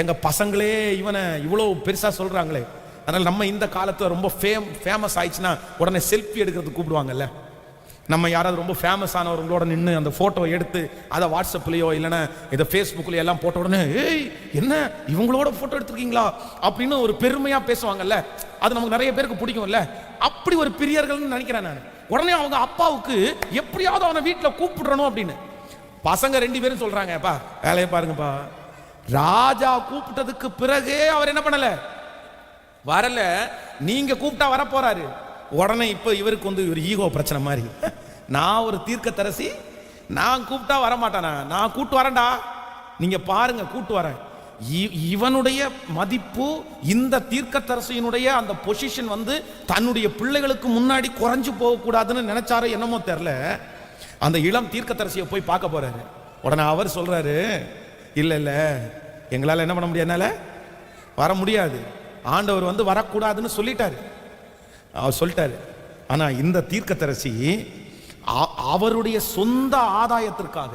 Speaker 1: எங்க பசங்களே இவனை இவ்வளவு பெருசா சொல்றாங்களே, அதனால நம்ம இந்த காலத்துல ரொம்ப ஃபேமஸ் ஆயிடுச்சுன்னா உடனே செல்ஃபி எடுக்கிறதுக்கு கூப்பிடுவாங்கல்ல. நம்ம யாராவது ரொம்ப ஃபேமஸ் ஆனவங்களோட நின்று அந்த போட்டோவை எடுத்து அதை வாட்ஸ்அப்லயோ இல்லைன்னா இதை ஃபேஸ்புக்லயோ எல்லாம் போட்ட உடனே, ஏய் என்ன இவங்களோட போட்டோ எடுத்துருக்கீங்களா அப்படின்னு ஒரு பெருமையா பேசுவாங்கல்ல, அது நமக்கு நிறைய பேருக்கு பிடிக்கும்ல. அப்படி ஒரு பிரியர்கள்னு நினைக்கிறேன் நான். உடனே அவங்க அப்பாவுக்கு எப்படியாவது அவனை வீட்டில் கூப்பிடுறணும் அப்படின்னு. பசங்க 2 பேரும் சொல்றாங்க, அப்பா வேலையை பாருங்கப்பா, ராஜா கூப்பிட்டதுக்கு பிறகே அவர் என்ன பண்ணல, வரல, நீங்க கூப்பிட்டா வர போறாரு. உடனே இப்ப இவருக்கு வந்து ஒரு ஈகோ பிரச்சனை மாதிரி, நான் ஒரு தீர்க்கதரிசி, நான் கூப்பிட்டா வர மாட்டானா, நான் கூட்டு வரேன்டா, நீங்க பாருங்க கூட்டு வரேன். இவனுடைய மதிப்பு, இந்த தீர்க்கதரிசியினுடைய அந்த பொசிஷன் வந்து தன்னுடைய பிள்ளைகளுக்கு முன்னாடி குறைஞ்சு போக கூடாதுன்னு நினைச்சாரோ என்னமோ தெரியல. அந்த இளம் தீர்க்கதரிசியை போய் பார்க்க போறாரு. உடனே அவர் சொல்றாரு, இல்ல இல்ல எங்களால என்ன பண்ண முடியாது, என்னால வர முடியாது, ஆண்டவர் வந்து வரக்கூடாதுன்னு சொல்லிட்டாரு, அவர் சொல்லிட்டாரு. ஆனா இந்த தீர்க்கதரிசி அவருடைய சொந்த ஆதாயத்திற்காக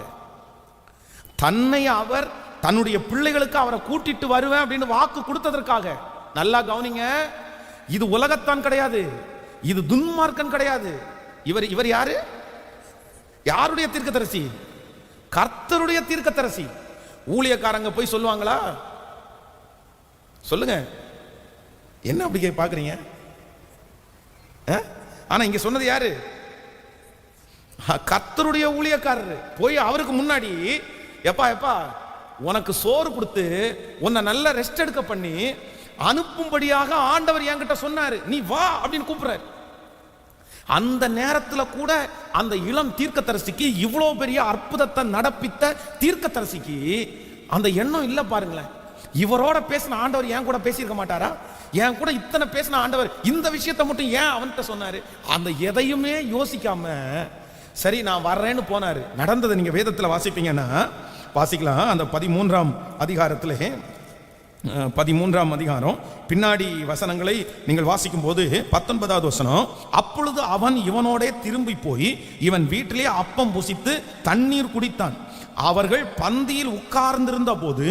Speaker 1: தன்னை அவர் தன்னுடைய பிள்ளைகளுக்கு அவரை கூட்டிட்டு வருவேன் அப்படின்னு வாக்கு கொடுத்ததற்காக, நல்லா கவனிங்க, இது உலகத்தான் கிடையாது, இது துன்மார்க்கன் கிடையாது. இவர் இவர் யாரு? யாருடைய தீர்க்கதரிசி? கர்த்தருடைய தீர்க்கதரிசி. ஊழியக்காரங்க போய் சொல்லுவாங்களா? சொல்லுங்க, என்ன அப்படி பாக்குறீங்க? ஆனா இங்க சொன்னது யாரு? கர்த்தருடைய ஊழியக்காரர் போய் அவருக்கு முன்னாடி, எப்பா எப்பா உனக்கு சோறு கொடுத்து உன்னை நல்ல ரெஸ்ட் எடுக்க பண்ணி அனுப்பும்படியாக ஆண்டவர் என்கிட்ட சொன்னாரு, நீ வா அப்படின்னு கூப்பிடுறாரு. அந்த நேரத்தில் கூட அந்த இளம் தீர்க்கதரிசிக்கு, இவ்வளவு பெரிய அற்புதத்தை நடப்பித்த தீர்க்கதரிசிக்கு அந்த எண்ணம் இல்லை பாருங்களேன். இவரோட பேசின ஆண்டவர் ஏன் கூட பேசியிருக்க மாட்டாரா? ஏன் கூட இத்தனை பேசின ஆண்டவர் இந்த விஷயத்தை மட்டும் ஏன் அவன்கிட்ட சொன்னாரு? அந்த எதையுமே யோசிக்காம சரி நான் வர்றேன்னு போனாரு. நடந்ததை நீங்க வேதத்தில் வாசிப்பீங்கன்னா வாசிக்கலாம். அந்த 13ஆம் அதிகாரத்திலே 13ஆம் அதிகாரம் பின்னாடி வசனங்களை நீங்கள் வாசிக்கும் போது 19வது வசனம், அப்பொழுது அவன் இவனோடே திரும்பி போய் இவன் வீட்டிலே அப்பம் புசித்து தண்ணீர் குடித்தான். அவர்கள் பந்தியில் உட்கார்ந்திருந்த போது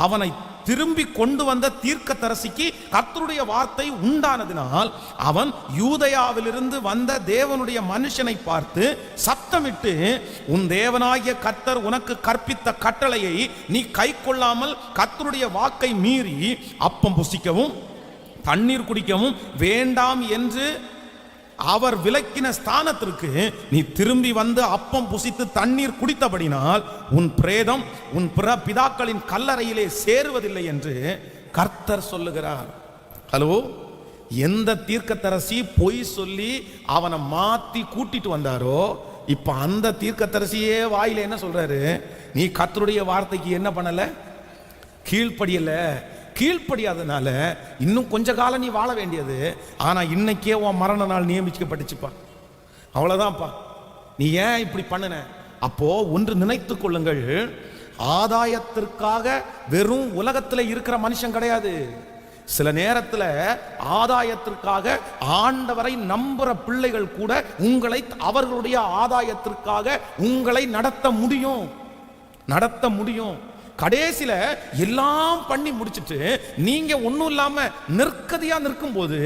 Speaker 1: அவனை திரும்பி கொண்டு வந்த தீர்க்கதரிசிக்கு கர்த்தருடைய வார்த்தை உண்டானதினால் அவன் யூதேயாவிலிருந்து வந்த தேவனுடைய மனுஷனை பார்த்து சத்தமிட்டு, உன் தேவனாகிய கர்த்தர் உனக்கு கற்பித்த கட்டளையை நீ கை கொள்ளாமல் கர்த்தருடைய வாக்கை மீறி அப்பம் புசிக்கவும் தண்ணீர் குடிக்கவும் வேண்டாம் என்று அவர் விலக்கின ஸ்தானத்திற்கு நீ திரும்பி வந்து அப்பம் புசித்து தண்ணீர் குடித்தபடினால் உன் பிரேதம் உன் பிதாக்களின் கல்லறையிலே சேருவதில்லை என்று கர்த்தர் சொல்லுகிறார். ஹலோ, எந்த தீர்க்கதரிசி பொய் சொல்லி அவனை மாத்தி கூட்டிட்டு வந்தாரோ, இப்ப அந்த தீர்க்கதரிசியே வாயில என்ன சொல்றாரு? நீ கர்த்தருடைய வார்த்தைக்கு என்ன பண்ணல? கீழ்ப்படியல. கீழ்ப்படியாதனால இன்னும் கொஞ்ச காலம் நீ வாழ வேண்டியது, ஆனா இன்னைக்கே உன் மரண நாள் நியமிக்கப்பட்டுச்சுப்பா, அவ்வளவுதான்ப்பா, நீ ஏன் இப்படி பண்ணுன? அப்போ ஒன்று நினைத்துக் கொள்ளுங்கள், ஆதாயத்திற்காக வெறும் உலகத்தில் இருக்கிற மனுஷன் கிடையாது. சில நேரத்தில் ஆதாயத்திற்காக ஆண்டவரை நம்புற பிள்ளைகள் கூட உங்களை அவர்களுடைய ஆதாயத்திற்காக உங்களை நடத்த முடியும். கடைசியில எல்லாம் பண்ணி முடிச்சிட்டு நீங்க ஒண்ணும் இல்லாம நிற்கதியா நிற்கும் போது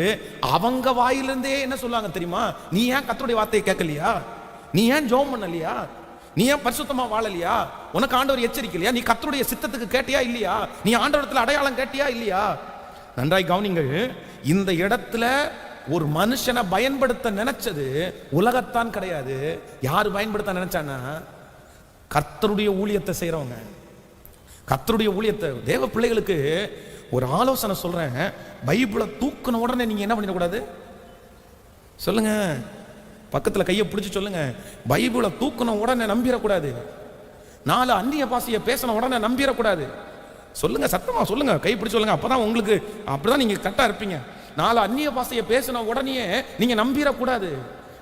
Speaker 1: அவங்க வாயிலிருந்தே என்ன சொல்லுவாங்க தெரியுமா? நீ ஏன் கர்த்தருடைய வார்த்தையை கேட்கலையா? நீ ஏன் ஜெபம் பண்ணலையா? நீ ஏன் பரிசுத்தமா வாழலையா? உனக்கு ஆண்டவர் எச்சரிக்கலையா? நீ கர்த்தருடைய சித்தத்துக்கு கேட்டியா இல்லையா? நீ ஆண்டவரத்துல அடையாளம் கேட்டியா இல்லையா? நன்றாய் கவனிங்கள், இந்த இடத்துல ஒரு மனுஷனை பயன்படுத்த நினைச்சது உலகத்தான் கிடையாது. யாரு பயன்படுத்த நினைச்சானா? கர்த்தருடைய ஊழியத்தை செய்யறவங்க. கர்த்தருடைய ஊழியத்தை தேவ பிள்ளைகளுக்கு ஒரு ஆலோசனை சொல்றேன். பைபிளை தூக்குன உடனே நீங்க என்ன பண்ணிடக்கூடாது? சொல்லுங்க, பக்கத்துல கையை பிடிச்சு சொல்லுங்க. பைபிளை தூக்குன உடனே நம்பிடக்கூடாது. 4 அந்நிய பாஷையை பேசின உடனே நம்பிடக்கூடாது. சொல்லுங்க, சத்தமா சொல்லுங்க, கை பிடிச்சு சொல்லுங்க. அப்பதான் உங்களுக்கு அப்படிதான் நீங்க கரெக்டா இருப்பீங்க. 4 அந்நிய பாஷையை பேசின உடனே நீங்க நம்பிடக்கூடாது.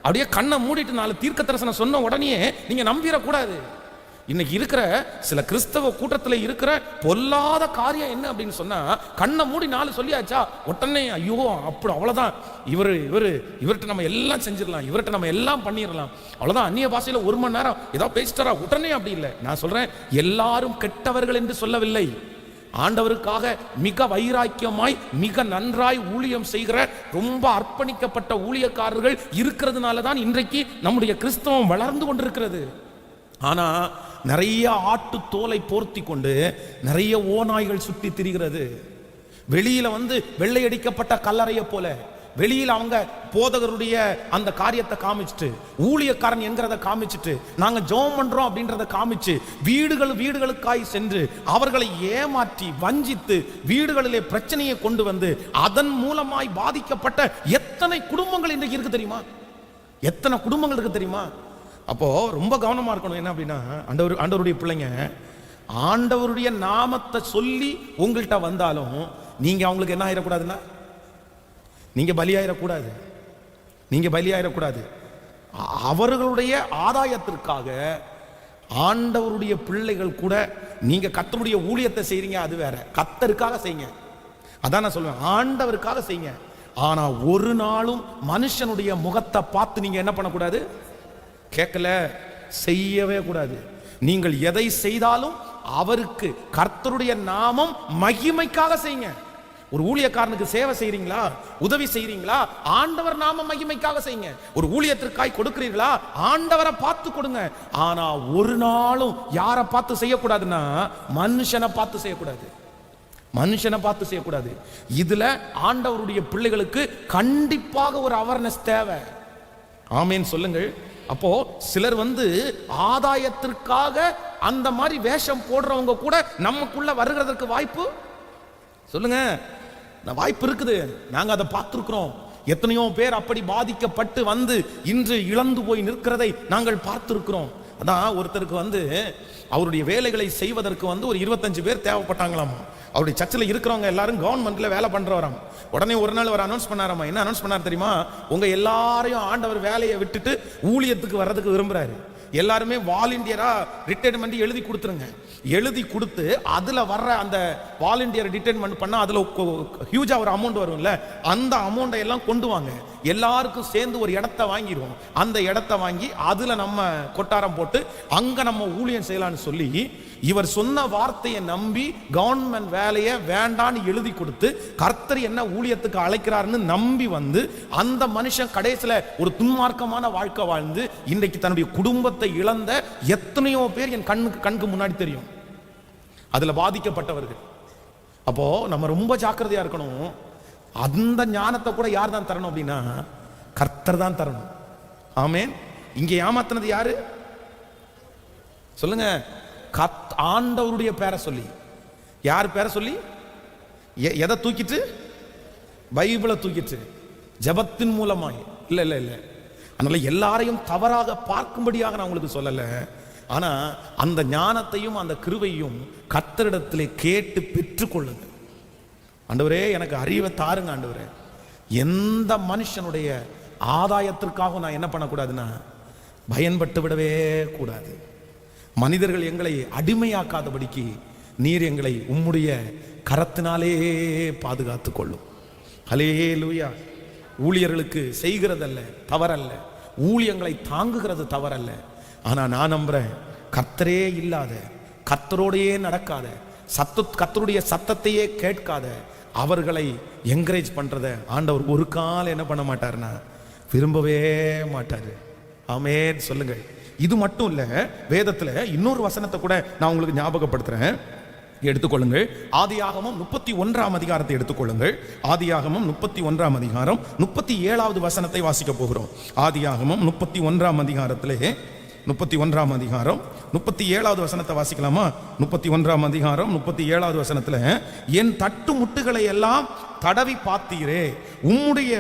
Speaker 1: அப்படியே கண்ணை மூடிட்டு 4 தீர்க்க தரிசனம் சொன்ன உடனே நீங்க நம்பிடக்கூடாது. இன்னைக்கு இருக்கிற சில கிறிஸ்தவ கூட்டத்தில் இருக்கிற பொல்லாத காரியம் என்ன அப்படின்னு சொன்னா, கண்ணை மூடி 4 சொல்லியாச்சா உடனே ஐயோ அப்படி அவ்வளவுதான், இவர்கிட்ட நம்ம எல்லாம் செஞ்சிடலாம், இவர்கிட்ட நம்ம எல்லாம் பண்ணிடலாம், அவ்வளவுதான். அந்நிய பாஷையில 1 மணி நேரம் ஏதாவது பேசிட்டாரா உடனே? அப்படி இல்லை. நான் சொல்றேன், எல்லாரும் கெட்டவர்கள் என்று சொல்லவில்லை. ஆண்டவருக்காக மிக வைராக்கியமாய் மிக நன்றாய் ஊழியம் செய்கிற ரொம்ப அர்ப்பணிக்கப்பட்ட ஊழியக்காரர்கள் இருக்கிறதுனால தான் இன்றைக்கு நம்முடைய கிறிஸ்தவம் வளர்ந்து கொண்டிருக்கிறது. ஆனா நிறைய ஆட்டு தோலை போர்த்தி கொண்டு நிறைய ஓநாய்கள் சுற்றி திரிகிறது. வெளியில வெள்ளையடிக்கப்பட்ட கல்லறையை போல வெளியில் அவங்க போதகருடைய அந்த காரியத்தை காமிச்சிட்டு, ஊழியக்காரன் என்கிறத காமிச்சிட்டு, நாங்க ஜெபம் பண்றோம் அப்படின்றத காமிச்சு வீடுகளுக்காய் சென்று அவர்களை ஏமாற்றி வஞ்சித்து வீடுகளிலே பிரச்சனையை கொண்டு வந்து அதன் மூலமாய் பாதிக்கப்பட்ட எத்தனை குடும்பங்கள் இன்றைக்கு இருக்கு தெரியுமா? எத்தனை குடும்பங்கள் இருக்கு தெரியுமா? அப்போ ரொம்ப கவனமா இருக்கணும். என்ன அப்படின்னா, ஆண்டவருடைய பிள்ளைங்க ஆண்டவருடைய நாமத்தை சொல்லி உங்கள்கிட்ட வந்தாலும் நீங்க அவங்களுக்கு என்ன ஆயிடக்கூடாதுன்னா, நீங்க பலியாயிடக்கூடாது. அவர்களுடைய ஆதாயத்திற்காக ஆண்டவருடைய பிள்ளைகள் கூட நீங்க கர்த்தருடைய ஊழியத்தை செய்றீங்க, அது வேற. கர்த்தருக்காக செய்யுங்க. அதான் நான் சொல்லுவேன், ஆண்டவருக்காக செய்யுங்க. ஆனா ஒரு நாளும் மனுஷனுடைய முகத்தை பார்த்து நீங்க என்ன பண்ணக்கூடாது, கேட்கல, செய்யவே கூடாது. நீங்கள் எதை செய்தாலும் அவருக்கு, கர்த்தருடைய நாமம் மகிமைக்காக செய்யுங்க. ஒரு ஊழியக்காரனுக்கு சேவை செய்றீங்களா, உதவி செய்றீங்களா, ஆண்டவர் நாம மகிமைக்காக செய்யுங்க. ஒரு ஊழியத்திற்காய் கொடுக்கிறீர்களா, ஆண்டவரை பார்த்து கொடுங்க. ஆனா ஒரு நாளும் யாரை பார்த்து செய்யக்கூடாதுன்னா, மனுஷனை பார்த்து செய்யக்கூடாது, மனுஷனை பார்த்து செய்யக்கூடாது. இதுல ஆண்டவருடைய பிள்ளைகளுக்கு கண்டிப்பாக ஒரு அவேர்னஸ் தேவை. ஆமேன் சொல்லுங்கள். அப்போ சிலர் ஆதாயத்திற்காக அந்த மாதிரி வேஷம் போடுறவங்க கூட நமக்குள்ள வருகிறதுக்கு வாய்ப்பு, சொல்லுங்க, வாய்ப்பு இருக்குது. நாங்க அதை பார்த்திருக்கிறோம். எத்தனையோ பேர் அப்படி பாதிக்கப்பட்டு இன்று இழந்து போய் நிற்கிறதை நாங்கள் பார்த்திருக்கிறோம். அதான் ஒருத்தருக்கு அவருடைய வேலைகளை செய்வதற்கு ஒரு 25 பேர் தேவைப்பட்டாங்களாமா. அவருடைய சர்ச்சில் இருக்கிறவங்க எல்லாரும் கவர்மெண்ட்ல வேலை பண்றவராம். உடனே ஒரு நாள் அவர் அனௌன்ஸ் பண்ணாராமா. என்ன அனௌன்ஸ் பண்ணார் தெரியுமா? உங்க எல்லாரையும் ஆண்டவர் வேலையை விட்டுட்டு ஊழியத்துக்கு வர்றதுக்கு விரும்புறாரு. எல்லாருமே வாலண்டியரா ரிட்டையர்மெண்ட் எழுதி கொடுத்துருங்க. எழுதி கொடுத்து அதுல வர்ற அந்த வாலண்டியர் ரிட்டையர்மெண்ட் பண்ணா அதுல ஹியூஜா ஒரு அமௌண்ட் வரும்ல, அந்த அமௌண்ட்டை எல்லாம் கொண்டு வாங்க, எல்லாருக்கும் சேர்ந்து ஒரு இடத்த வாங்கிடுவோம். அந்த இடத்த வாங்கி அதுல நம்ம கொட்டாரம் போட்டு அங்க நம்ம ஊழியம் செய்யலாம்னு சொல்லி இவர் சொன்ன வார்த்தையை நம்பி கவர்மெண்ட் வேலையை வேண்டான்னு எழுதி கொடுத்து கர்த்தர் என்ன ஊழியத்துக்கு அழைக்கிறாருன்னு நம்பி அந்த மனுஷன் கடைசியில ஒரு துன்மார்க்கமான வாழ்க்கை வாழ்ந்து இன்றைக்கு தன்னுடைய குடும்பத்தை இழந்த எத்தனையோ பேர் என் கண்ணுக்கு முன்னாடி தெரியும், அதுல பாதிக்கப்பட்டவர்கள். அப்போ நம்ம ரொம்ப ஜாக்கிரதையா இருக்கணும். அந்த ஞானத்தை கூட யார் தான் தரணும் அப்படின்னா, கர்த்தர் தான் தரணும். ஆமென். இங்க ஏமாத்தினது யாரு சொல்லுங்க? ஆண்டவருடைய பேரை சொல்லி. யார் பேரை சொல்லி? எதை தூக்கிட்டு? பைபிளை தூக்கிட்டு, ஜெபத்தின் மூலமாய். இல்ல இல்ல இல்ல, அதனால எல்லாரையும் தவறாக பார்க்கும்படியாக நான் உங்களுக்கு சொல்லல. ஆனா அந்த ஞானத்தையும் அந்த கிருபையும் கர்த்தரிடத்திலே கேட்டு பெற்றுக்கொள்ளுங்க. ஆண்டவரே எனக்கு அறிவை தாருங்க ஆண்டவரே. எந்த மனுஷனுடைய ஆதாயத்திற்காக நான் என்ன பண்ணக்கூடாதுன்னா, பயன்பட்டு விடவே கூடாது. மனிதர்கள் எங்களை அடிமையாக்காதபடிக்கு நீர் எங்களை உம்முடைய கரத்தினாலே பாதுகாத்து கொள்ளும். ஹல்லேலூயா. ஊழியர்களுக்கு செய்கிறதல்ல தவறல்ல, ஊழியங்களை தாங்குகிறது தவறல்ல. ஆனா நான் நம்புறேன், கர்த்தரே இல்லாத, கர்த்தரோடையே நடக்காத, கர்த்தருடைய சத்தத்தையே கேட்காத அவர்களை என்கரேஜ் பண்றத ஆண்டவர் ஒரு காலம் என்ன பண்ண மாட்டாருன்னா, விரும்பவே மாட்டாரு. ஆமென் சொல்லுங்கள். இது மட்டும் இல்ல, வேதத்துல இன்னொரு வசனத்தை கூட நான் உங்களுக்கு ஞாபகப்படுத்துறேன். எடுத்துக்கொள்ளுங்கள். ஆதியாகமம் 31ஆம் அதிகாரத்தை எடுத்துக்கொள்ளுங்கள். ஆதியாகமம் 31ஆம் அதிகாரம் 37வது வசனத்தை வாசிக்க போகிறோம். ஆதியாகமம் 31ஆம் அதிகாரத்திலே 31ஆம் அதிகாரம் 37வது வசனத்தை வாசிக்கலாமா? 31ஆம் அதிகாரம் 37வது வசனத்துல, என் தட்டு முட்டுகளை எல்லாம் தடவி பார்த்தீரே, உம்முடைய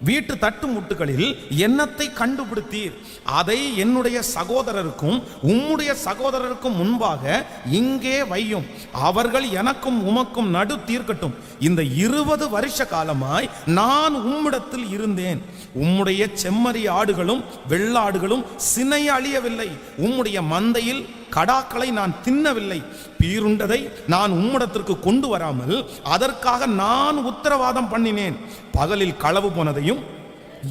Speaker 1: வீட்டு தட்டு முட்டுகளில் எண்ணத்தை கண்டுபிடித்தீர், அதை என்னுடைய சகோதரருக்கும் உம்முடைய சகோதரருக்கும் முன்பாக இங்கே வையும், அவர்கள் எனக்கும் உமக்கும் நடு தீர்க்கட்டும். இந்த 20 வருஷ காலமாய் நான் உம்மிடத்தில் இருந்தேன், உம்முடைய செம்மறி ஆடுகளும் வெள்ளாடுகளும் சினை அழியவில்லை, உம்முடைய மந்தையில் கடாக்களை நான் தின்னவில்லை, பீருண்டதை நான் உம்மிடத்திற்கு கொண்டு வராமல் அதற்காக நான் உத்தரவாதம் பண்ணினேன். பகலில் களவு போனதையும்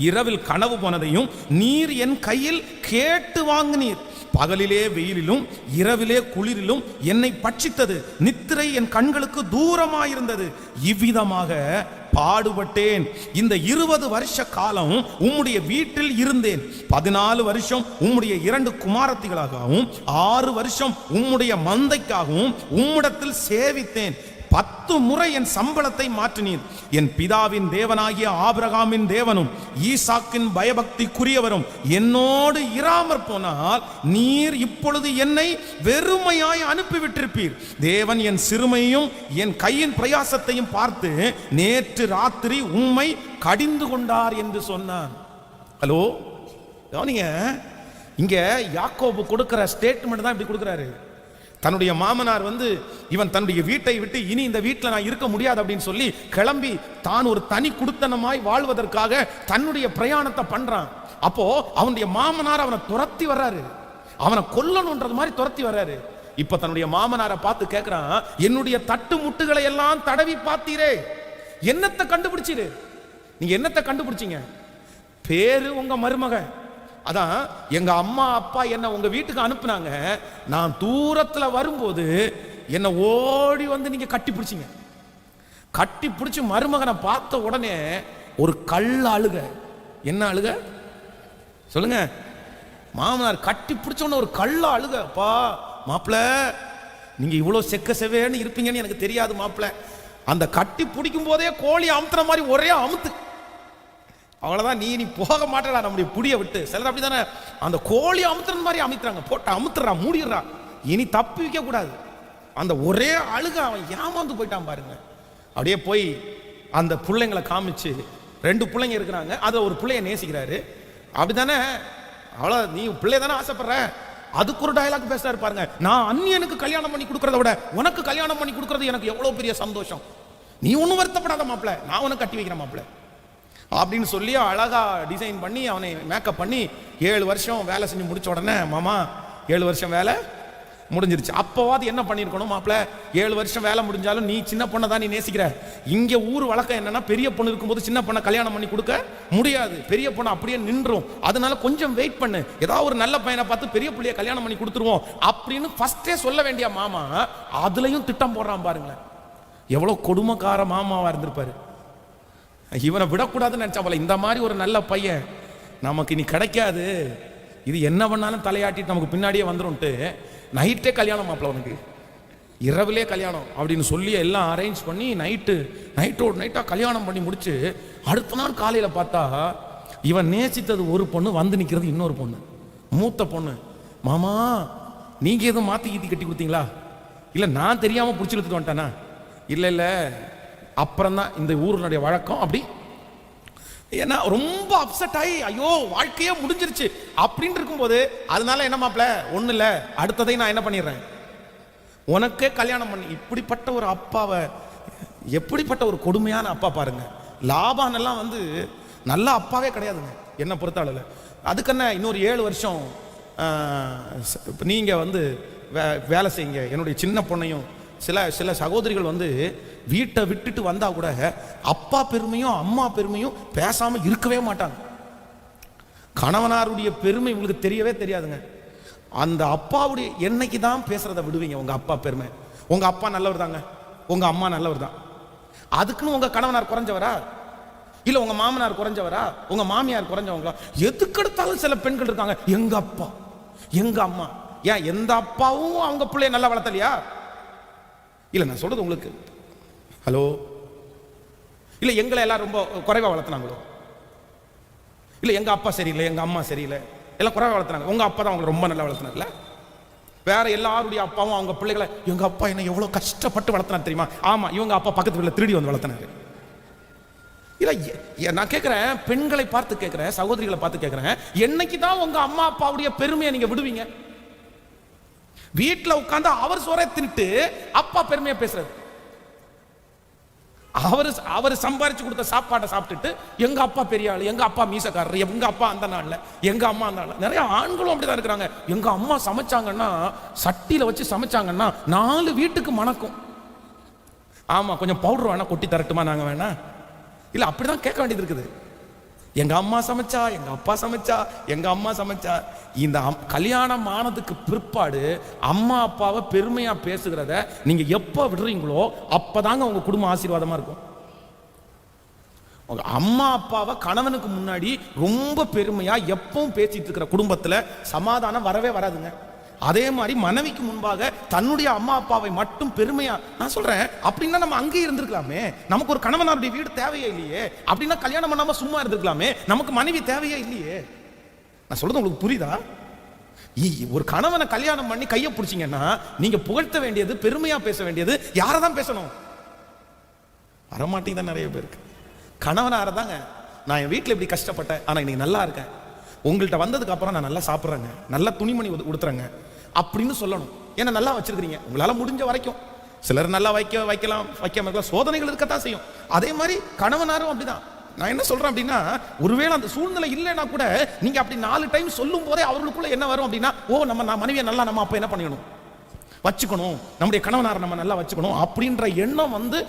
Speaker 1: இரவில் கனவு போனதையும் நீர் என் கையில் கேட்டு வாங்கினீர். பகலிலே வெயிலிலும் இரவிலே குளிரிலும் என்னை பட்சித்தது, நித்திரை என் கண்களுக்கு தூரமாயிருந்தது. இவ்விதமாக பாடுபட்டேன். இந்த 20 வருஷ காலம் உம்முடைய வீட்டில் இருந்தேன். 14 வருஷம் உம்முடைய 2 குமாரத்திகளாகவும் 6 வருஷம் உம்முடைய மந்தைக்காகவும் உம்மிடத்தில் சேவித்தேன். 10 முறை என் சம்பளத்தை மாற்றினீர். என் பிதாவின் தேவனாகிய ஆபிரகாமின் தேவனும் ஈசாக்கின் பயபக்திக்குரியவரும் என்னோடு இராமற் போனால் நீர் இப்பொழுது என்னை வெறுமையாய் அனுப்பிவிட்டிருப்பீர். தேவன் என் சிறுமையையும் என் கையின் பிரயாசத்தையும் பார்த்து நேற்று ராத்திரி உம்மை கடிந்து கொண்டார் என்று சொன்னான். ஹலோ, கவனிங்க, இங்க யாக்கோபு கொடுக்கிற ஸ்டேட்மெண்ட் தான் இப்படி கொடுக்கிறாரு. தன்னுடைய மாமனார் இவன் தன்னுடைய வீட்டை விட்டு இனி இந்த வீட்டில் நான் இருக்க முடியாது அப்படின்னு சொல்லி கிளம்பி தான் ஒரு தனி குடித்தனமாய் வாழ்வதற்காக தன்னுடைய பிரயாணத்தை பண்றான். அப்போ அவனுடைய மாமனார் அவனை துரத்தி வர்றாரு, அவனை கொல்லணும்ன்றது மாதிரி துரத்தி வர்றாரு. இப்ப தன்னுடைய மாமனாரை பார்த்து கேட்கிறான், என்னுடைய தட்டு முட்டுகளை எல்லாம் தடவி பார்த்தீரே, என்னத்தை கண்டுபிடிச்சீரு? நீங்க என்னத்தை கண்டுபிடிச்சீங்க? பேரு உங்க மருமக. அதான் எங்க அம்மா அப்பா என்ன உங்க வீட்டுக்கு அனுப்புனாங்க, நான் தூரத்துல வரும்போது என்ன ஓடி வந்து நீங்க கட்டி பிடிச்சிங்க. கட்டி பிடிச்சி மருமகனை பார்த்த உடனே ஒரு கள்ள அழுக. என்ன அழுக சொல்லுங்க? மாமனார் கட்டி பிடிச்ச உடனே ஒரு கள்ள அழுக. அப்பா மாப்பிள்ள, நீங்க இவ்வளவு செக்க செவேன்னு இருப்பீங்கன்னு எனக்கு தெரியாது மாப்பிள்ள. அந்த கட்டி பிடிக்கும் போதே கோழி அமுத்துற மாதிரி ஒரே அமுத்து. அவ்வளவுதான், நீ போக மாட்டடா நம்முடைய புடிய விட்டு. சிலர் அப்படித்தானே, அந்த கோழி அமுத்துற மாதிரி அமுத்துறாங்க, போட்டு அமுத்துறா, மூடிடுறா, இனி தப்பி வைக்க கூடாது. அந்த ஒரே அழுக, அவன் ஏமாந்து போயிட்டான் பாருங்க. அப்படியே போய் அந்த பிள்ளைங்களை காமிச்சு, 2 பிள்ளைங்க இருக்கிறாங்க, அதுல ஒரு பிள்ளைய நேசிக்கிறாரு. அப்படித்தானே, அவ்வளோ நீ பிள்ளை தானே ஆசைப்படுற, அதுக்கு ஒரு டயலாக் பேசுறாரு பாருங்க. நான் அந்நியனுக்கு கல்யாணம் பண்ணி கொடுக்கறத விட உனக்கு கல்யாணம் பண்ணி கொடுக்கறது எனக்கு எவ்வளவு பெரிய சந்தோஷம். நீ ஒன்றும் வருத்தப்படாத மாப்பிள்ள, நான் உனக்கு கட்டி வைக்கிறேன் மாப்பிள்ள அப்படின்னு சொல்லி அழகா டிசைன் பண்ணி அவனை மேக்கப் பண்ணி 7 வருஷம் வேலை செஞ்சு முடிச்ச உடனே, மாமா 7 வருஷம் வேலை முடிஞ்சிருச்சு. அப்போவாது என்ன பண்ணிருக்கணும் மாப்பிள்ள, 7 வருஷம் வேலை முடிஞ்சாலும் நீ சின்ன பொண்ணை தான் நீ நேசிக்கிற. இங்க ஊர் வழக்கம் என்னன்னா, பெரிய பொண்ணு இருக்கும்போது சின்ன பொண்ணை கல்யாணம் பண்ணி கொடுக்க முடியாது, பெரிய பொண்ணு அப்படியே நின்றும். அதனால கொஞ்சம் வெயிட் பண்ணு, ஏதாவது ஒரு நல்ல பையனை பார்த்து பெரிய பிள்ளைய கல்யாணம் பண்ணி கொடுத்துருவோம் அப்படின்னு ஃபர்ஸ்டே சொல்ல வேண்டிய மாமா அதுலயும் திட்டம் போடுறான் பாருங்க. எவ்வளவு கொடுமைக்கார மாமாவா இருந்திருப்பாரு. இவனை விடக்கூடாதுன்னு நினைச்சா போல, இந்த மாதிரி ஒரு நல்ல பையன் நமக்கு இனி கிடைக்காது, இது என்ன பண்ணாலும் தலையாட்டிட்டு நமக்கு பின்னாடியே வந்துரும்ட்டு நைட்டே கல்யாணம் மாப்பிள்ள, உனக்கு இரவிலே கல்யாணம் அப்படின்னு சொல்லி எல்லாம் அரேஞ்ச் பண்ணி நைட்டோடு நைட்டா கல்யாணம் பண்ணி முடிச்சு, அடுத்த நாள் காலையில பார்த்தா இவன் நேசித்தது ஒரு பொண்ணு, வந்து நிற்கிறது இன்னொரு பொண்ணு, மூத்த பொண்ணு. மாமா நீங்க எதுவும் மாத்தி கீத்தி கட்டி கொடுத்தீங்களா? இல்ல நான் தெரியாம பிடிச்சி எடுத்துட்டு வந்துட்டானா? இல்ல அப்புறம் தான் இந்த ஊருடைய வழக்கம் அப்படி. ஏன்னா ரொம்ப அப்செட் ஆகி ஐயோ வாழ்க்கையே முடிஞ்சிருச்சு அப்படின்னு இருக்கும்போது, அதனால என்ன மாப்பிள்ள ஒண்ணு இல்ல, அடுத்ததை நான் என்ன பண்ணிடுறேன், உனக்கே கல்யாணம் பண்ணி. இப்படிப்பட்ட ஒரு அப்பாவை, எப்படிப்பட்ட ஒரு கொடுமையான அப்பா பாருங்க. லாபான் எல்லாம் வந்து நல்ல அப்பாவே கிடையாதுங்க என்ன பொறுத்தாளு. அதுக்கென்ன இன்னொரு 7 வருஷம் நீங்க வந்து வேலை செய்யுங்க. என்னுடைய சின்ன பொண்ணையும் சில சகோதரிகள் வந்து வீட்டை விட்டுட்டு வந்தா கூட அப்பா பெருமையும் அம்மா பெருமையும் பேசாம இருக்கவே மாட்டாங்க. கணவனாருடைய பெருமை உங்களுக்கு தெரியவே தெரியாதுங்க. அந்த அப்பாவுடைய என்னைக்கு தான் பேசுறத விடுவீங்க? உங்க அப்பா பெருமை, உங்க அப்பா நல்லவர் தாங்க, உங்க அம்மா நல்லவர் தான், அதுக்குன்னு உங்க கணவனார் குறைஞ்சவரா? இல்ல உங்க மாமனார் குறைஞ்சவரா? உங்க மாமியார் குறைஞ்சவங்களா? எதுக்கெடுத்தாலும் சில பெண்கள் இருக்காங்க, எங்க அப்பா எங்க அம்மா. ஏன் எந்த அப்பாவும் அவங்க பிள்ளைய நல்லா வளர்த்தலையா? இல்ல நான் சொல்றது உங்களுக்கு, ஹலோ, இல்ல எங்களை எல்லாம் ரொம்ப குறைவா வளர்த்துனாங்களோ? இல்ல எங்க அப்பா சரியில்லை, எங்க அம்மா சரியில்லை, எல்லாம் குறைவா வளர்த்துனாங்க, உங்க அப்பா தான் அவங்க ரொம்ப நல்லா வளர்த்துனார்ல. வேற எல்லாருடைய அப்பாவும் அவங்க பிள்ளைகளை, எங்க அப்பா என்ன எவ்வளவு கஷ்டப்பட்டு வளர்த்தினா தெரியுமா? ஆமா, இவங்க அப்பா பக்கத்து வீட்டுல திருடி வந்து வளர்த்தினாரு. இல்ல நான் கேட்கிறேன், பெண்களை பார்த்து கேட்கிறேன், சகோதரிகளை பார்த்து கேட்கிறேன், என்னைக்கு தான் உங்க அம்மா அப்பாவுடைய பெருமையை நீங்க விடுவீங்க? வீட்டுல உட்கார்ந்து அவர் சோறை தின்ட்டு அப்பா பெருமையா பேசுறது, அவர் சம்பாரிச்சு கொடுத்த சாப்பாட்டை சாப்பிட்டுட்டு எங்க அப்பா பெரிய ஆளு, எங்க அப்பா மீசக்காரர், எங்க அப்பா அந்த நாள்ல, எங்க அம்மா அந்த நாள்ல. நிறைய ஆண்களும் அப்படிதான் இருக்கிறாங்க. எங்க அம்மா சமைச்சாங்கன்னா, சட்டியில வச்சு சமைச்சாங்கன்னா 4 வீட்டுக்கு மணக்கும். ஆமா, கொஞ்சம் பவுடர் வேணா கொட்டி தரட்டுமா நாங்க வேணா? இல்ல அப்படிதான் கேட்க வேண்டியது இருக்குது. எங்க அம்மா சமைச்சா, எங்க அப்பா சமைச்சா, எங்க அம்மா சமைச்சா. இந்த கல்யாணம் ஆனதுக்கு பிற்பாடு அம்மா அப்பாவை பெருமையா பேசுகிறத நீங்க எப்ப விடுறீங்களோ அப்பதாங்க உங்க குடும்பம் ஆசீர்வாதமா இருக்கும். அம்மா அப்பாவை கணவனுக்கு முன்னாடி ரொம்ப பெருமையா எப்பவும் பேசிட்டு இருக்கிற குடும்பத்துல சமாதானம் வரவே வராதுங்க. அதே மாதிரி மனைவிக்கு முன்பாக தன்னுடைய அம்மா அப்பாவை மட்டும் பெருமையா, நான் சொல்றேன், அப்படின்னா நம்ம அங்கேயே இருந்திருக்கலாமே. நமக்கு ஒரு கணவனாருடைய வீடு தேவையே இல்லையே. அப்படின்னா கல்யாணம் பண்ணாம சும்மா இருந்திருக்கலாமே. நமக்கு மனைவி தேவையே இல்லையே. நான் சொல்றது உங்களுக்கு புரியுதா? ஒரு கணவனை கல்யாணம் பண்ணி கையை பிடிச்சிங்கன்னா நீங்க புகழ்த்த வேண்டியது, பெருமையா பேச வேண்டியது யாரதான் பேசணும்? வரமாட்டீங்க நிறைய பேருக்கு. கணவனாரதாங்க, நான் என் வீட்டில் இப்படி கஷ்டப்பட்டேன், ஆனா இன்னைக்கு நல்லா இருக்கேன், உங்கள்கிட்ட வந்ததுக்கு அப்புறம் நான் நல்லா சாப்பிட்றேங்க, நல்லா துணிமணி உடுத்துறேங்க அப்படின்னு சொல்லணும். ஏன்னா நல்லா வச்சிருக்கிறீங்க, உங்களால முடிஞ்ச வரைக்கும். சிலர் நல்லா வைக்காம இருக்கலாம், சோதனைகள் இருக்கத்தான் செய்யும். அதே மாதிரி கணவனாரும் அப்படிதான். நான் என்ன சொல்றேன் அப்படின்னா, ஒருவேளை அந்த சூழ்நிலை இல்லைன்னா கூட நீங்க அப்படி 4 டைம் சொல்லும் போதே அவர்களுக்குள்ள என்ன வரும் அப்படின்னா, ஓ நம்ம மனைவியை நல்லா நம்ம அப்ப என்ன பண்ணிடணும், வச்சுக்கணும், நம்முடைய கணவனாரை நம்ம நல்லா வச்சுக்கணும் அப்படின்ற எண்ணம் வந்து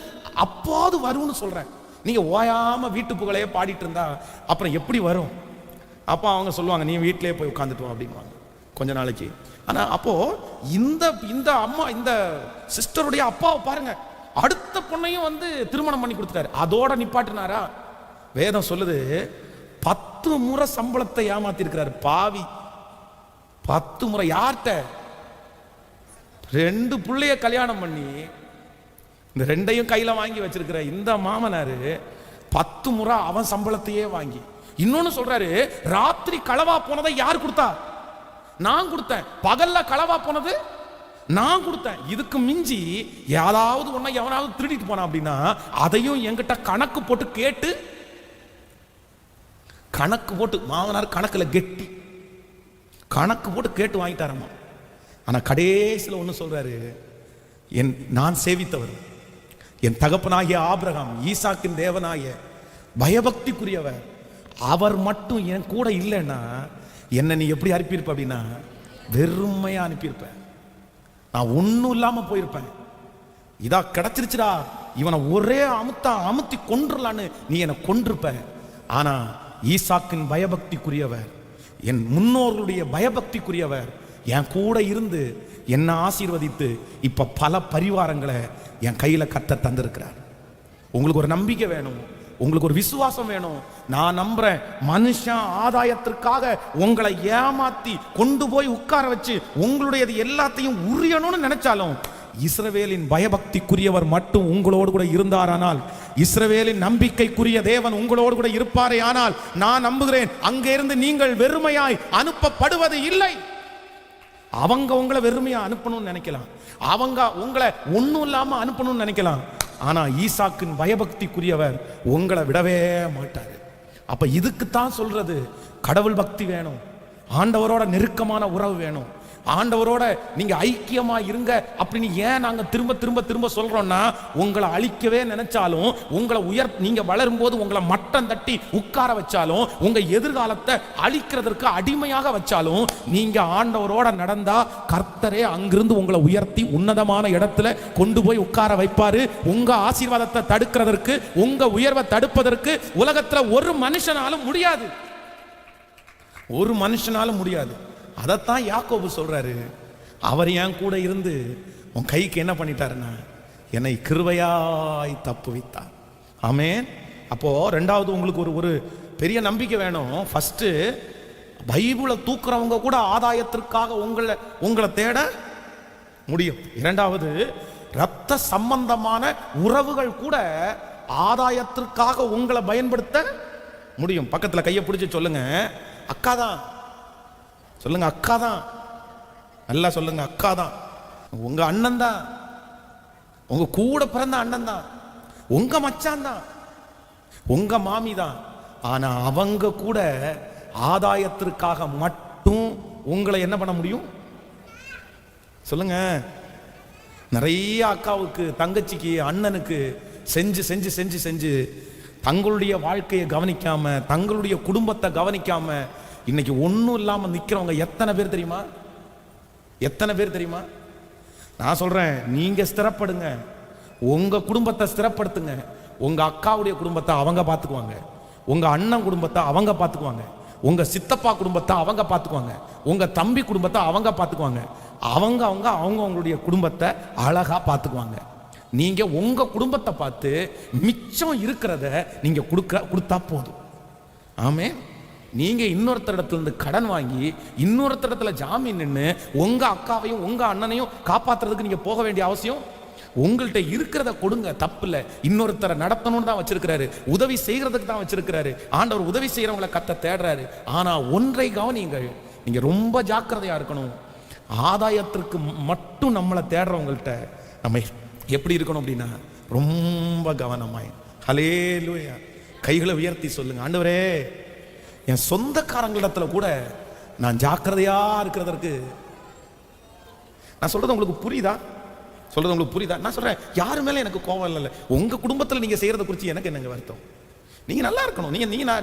Speaker 1: அப்பாவது வரும்னு சொல்றேன். நீங்க ஓயாம வீட்டு புகழையே பாடிட்டு இருந்தா அப்புறம் எப்படி வரும்? அப்போ அவங்க சொல்லுவாங்க, நீ வீட்டிலேயே போய் உட்காந்துட்டு வா அப்படின்வாங்க கொஞ்ச நாளைக்கு. ஆனா அப்போ இந்த அம்மா, இந்த சிஸ்டருடைய அப்பாவை பாருங்க, அடுத்த பொண்ணையும் வந்து திருமணம் பண்ணி கொடுத்துட்டாரு. அதோட நிப்பாட்டினாரா? வேதம் சொல்லுது 10 முறை சம்பளத்தை ஏமாத்தி இருக்கிறாரு பாவி. 10 முறை. யார்கிட்ட? 2 பிள்ளைய கல்யாணம் பண்ணி இந்த 2ஐயும் கையில வாங்கி வச்சிருக்கிற இந்த மாமனாரு 10 முறை அவன் சம்பளத்தையே வாங்கி. இன்னொன்னு சொல்றாரு, ராத்திரி களவா போனதை யார் கொடுத்தா? நான் கொடுத்தேன். பகல்ல களவா போனது நான் கொடுத்தேன். இதுக்கு மிஞ்சி ஏதாவது ஒண்ணு எவனாவது திருடிட்டு போனா அப்படின்னா அதையும் என்கிட்ட கணக்கு போட்டு கேட்டு, கணக்கு போட்டு, மாமனார் கணக்குல கெட்டி கணக்கு போட்டு கேட்டு வாங்கிட்டாரம்மா. ஆனா கடைசியில் ஒண்ணு சொல்றாரு, நான் சேவித்தவர், என் தகப்பனாகிய ஆபிரகாம், ஈசாக்கின் தேவனாகிய பயபக்திக்குரியவர், அவர் மட்டும் என் கூட இல்லைன்னா என்ன நீ எப்படி அனுப்பியிருப்ப அப்படின்னா வெறுமையா அனுப்பியிருப்ப. நான் ஒன்னும் இல்லாம போயிருப்பேன். இதா கிடைச்சிருச்சுடா, இவனை ஒரே அமுத்தி கொன்றுலான்னு நீ என்னை கொன்றிருப்ப. ஆனா ஈசாக்கின் பயபக்திக்குரியவர், என் முன்னோர்களுடைய பயபக்திக்குரியவர் என் கூட இருந்து என்ன ஆசீர்வதித்து இப்ப பல பரிவாரங்களை என் கையில கர்த்தர் தந்திருக்கிறார். உங்களுக்கு ஒரு நம்பிக்கை வேணும், உங்களுக்கு ஒரு விசுவாசம் வேணும். நான் நம்புறேன், மனுஷன் ஆதாயத்திற்காக உங்களை ஏமாத்தி கொண்டு போய் உட்கார வச்சு உங்களுடையது எல்லாத்தையும் உரியணும்னு நினைச்சாலும், இஸ்ரவேலின் பயபக்திக்குரியவர் மட்டும் உங்களோடு கூட இருந்தாரானால், இஸ்ரவேலின் நம்பிக்கைக்குரிய தேவன் உங்களோடு கூட இருப்பாரே ஆனால், நான் நம்புகிறேன் அங்கே இருந்து நீங்கள் வெறுமையாய் அனுப்பப்படுவது இல்லை. அவங்க உங்களை வெறுமையா அனுப்பணும்னு நினைக்கலாம், அவங்க உங்களை ஒன்னும் இல்லாம அனுப்பணும்னு நினைக்கலாம். ஆனா ஈசாக்கின் பயபக்திக்குரியவர் உங்களை விடவே மாட்டாரு. அப்ப இதுக்குத்தான் சொல்றது, கடவுள் பக்தி வேணும், ஆண்டவரோட நெருக்கமான உறவு வேணும், ஆண்டவரோட நீங்க ஐக்கியமா இருங்க அப்படின்னு ஏன் நாங்க திரும்ப திரும்ப திரும்ப சொல்றோம்னா, உங்களை அழிக்கவே நினைச்சாலும், உங்களை நீங்க வளரும் போது உங்களை மட்டம் தட்டி உட்கார வச்சாலும், உங்க எதிர்காலத்தை அழிக்கிறதற்கு அடிமையாக வச்சாலும், நீங்க ஆண்டவரோட நடந்தா கர்த்தரே அங்கிருந்து உங்களை உயர்த்தி உன்னதமான இடத்துல கொண்டு போய் உட்கார வைப்பாரு. உங்க ஆசீர்வாதத்தை தடுக்கிறதற்கு, உங்க உயர்வை தடுப்பதற்கு உலகத்துல ஒரு மனுஷனாலும் முடியாது, ஒரு மனுஷனாலும் முடியாது. அதைத்தான் யாக்கோபு சொல்றாரு, அவர் என் கூட இருந்து உன் கைக்கு என்ன பண்ணிட்டாருன்னா என்னை கிருபையாய் தப்புவித்தார். ஆமென். அப்போ ரெண்டாவது உங்களுக்கு ஒரு பெரிய நம்பிக்கை வேணும். ஃபர்ஸ்ட், பைபிளை தூக்குறவங்க கூட ஆதாயத்திற்காக உங்களை தேட முடியும். இரண்டாவது, இரத்த சம்பந்தமான உறவுகள் கூட ஆதாயத்திற்காக உங்களை பயன்படுத்த முடியும். பக்கத்துல கையை பிடிச்சு சொல்லுங்க, அக்கா தான். சொல்லுங்க, அக்கா தான். நல்லா சொல்லுங்க, அக்கா தான். உங்க அண்ணன் தான், உங்க கூட பிறந்த அண்ணன் தான், உங்க மச்சான் தான், உங்க மாமி தான். ஆனா அவங்க கூட ஆதாயத்திற்காக மட்டும் உங்களை என்ன பண்ண முடியும்? சொல்லுங்க. நிறைய அக்காவுக்கு, தங்கச்சிக்கு, அண்ணனுக்கு செஞ்சு செஞ்சு செஞ்சு செஞ்சு தங்களுடைய வாழ்க்கையை கவனிக்காம, தங்களுடைய குடும்பத்தை கவனிக்காம இன்னைக்கு ஒன்றும் இல்லாம நிக்கிறவங்க எத்தனை பேர் தெரியுமா? எத்தனை பேர் தெரியுமா? நான் சொல்றேன், நீங்க ஸ்திரப்படுங்க, உங்க குடும்பத்தை ஸ்திரப்படுத்துங்க. உங்க அக்காவுடைய குடும்பத்தை அவங்க பார்த்துக்குவாங்க, உங்க அண்ணன் குடும்பத்தை அவங்க பார்த்துக்குவாங்க, உங்க சித்தப்பா குடும்பத்தை அவங்க பார்த்துக்குவாங்க, உங்க தம்பி குடும்பத்தை அவங்க பார்த்துக்குவாங்க. அவங்க அவங்க அவங்க அவங்களுடைய குடும்பத்தை அழகா பார்த்துக்குவாங்க. நீங்க உங்க குடும்பத்தை பார்த்து மிச்சம் இருக்கிறத நீங்க கொடுத்தா போதும். ஆமே. நீங்க இன்னொருத்தரிடத்துல இருந்து கடன் வாங்கி இன்னொருத்தரிடத்துல ஜாமீன் நின்று உங்க அக்காவையும் உங்க அண்ணனையும் காப்பாத்துறதுக்கு நீங்க போக வேண்டிய அவசியம்? உங்கள்கிட்ட இருக்கிறத கொடுங்க, தப்பு இல்லை. இன்னொருத்தரை நடத்தணும்னு தான் வச்சிருக்கிறாரு, உதவி செய்யறதுக்கு தான் வச்சிருக்கிறாரு. ஆண்டவர் உதவி செய்யறவங்களை கத்த தேடுறாரு. ஆனா ஒன்றை கவனிங்கள், நீங்க ரொம்ப ஜாக்கிரதையா இருக்கணும். ஆதாயத்திற்கு மட்டும் நம்மளை தேடுறவங்கள்ட்ட நம்ம எப்படி இருக்கணும் அப்படின்னா ரொம்ப கவனமாய். ஹல்லேலூயா. கைகளை உயர்த்தி சொல்லுங்க, ஆண்டவரே என் சொந்தக்காரங்களிடத்துல கூட நான் ஜாக்கிரதையா இருக்கிறதற்கு. நான் சொல்றது உங்களுக்கு புரியுதா? சொல்றது உங்களுக்கு புரியுதா? நான் சொல்றேன், யாரு மேல எனக்கு கோவம் இல்லை. உங்க குடும்பத்தில் நீங்க செய்யறத குறித்து எனக்கு என்னங்க வருத்தம்? நீங்க நல்லா இருக்கணும்,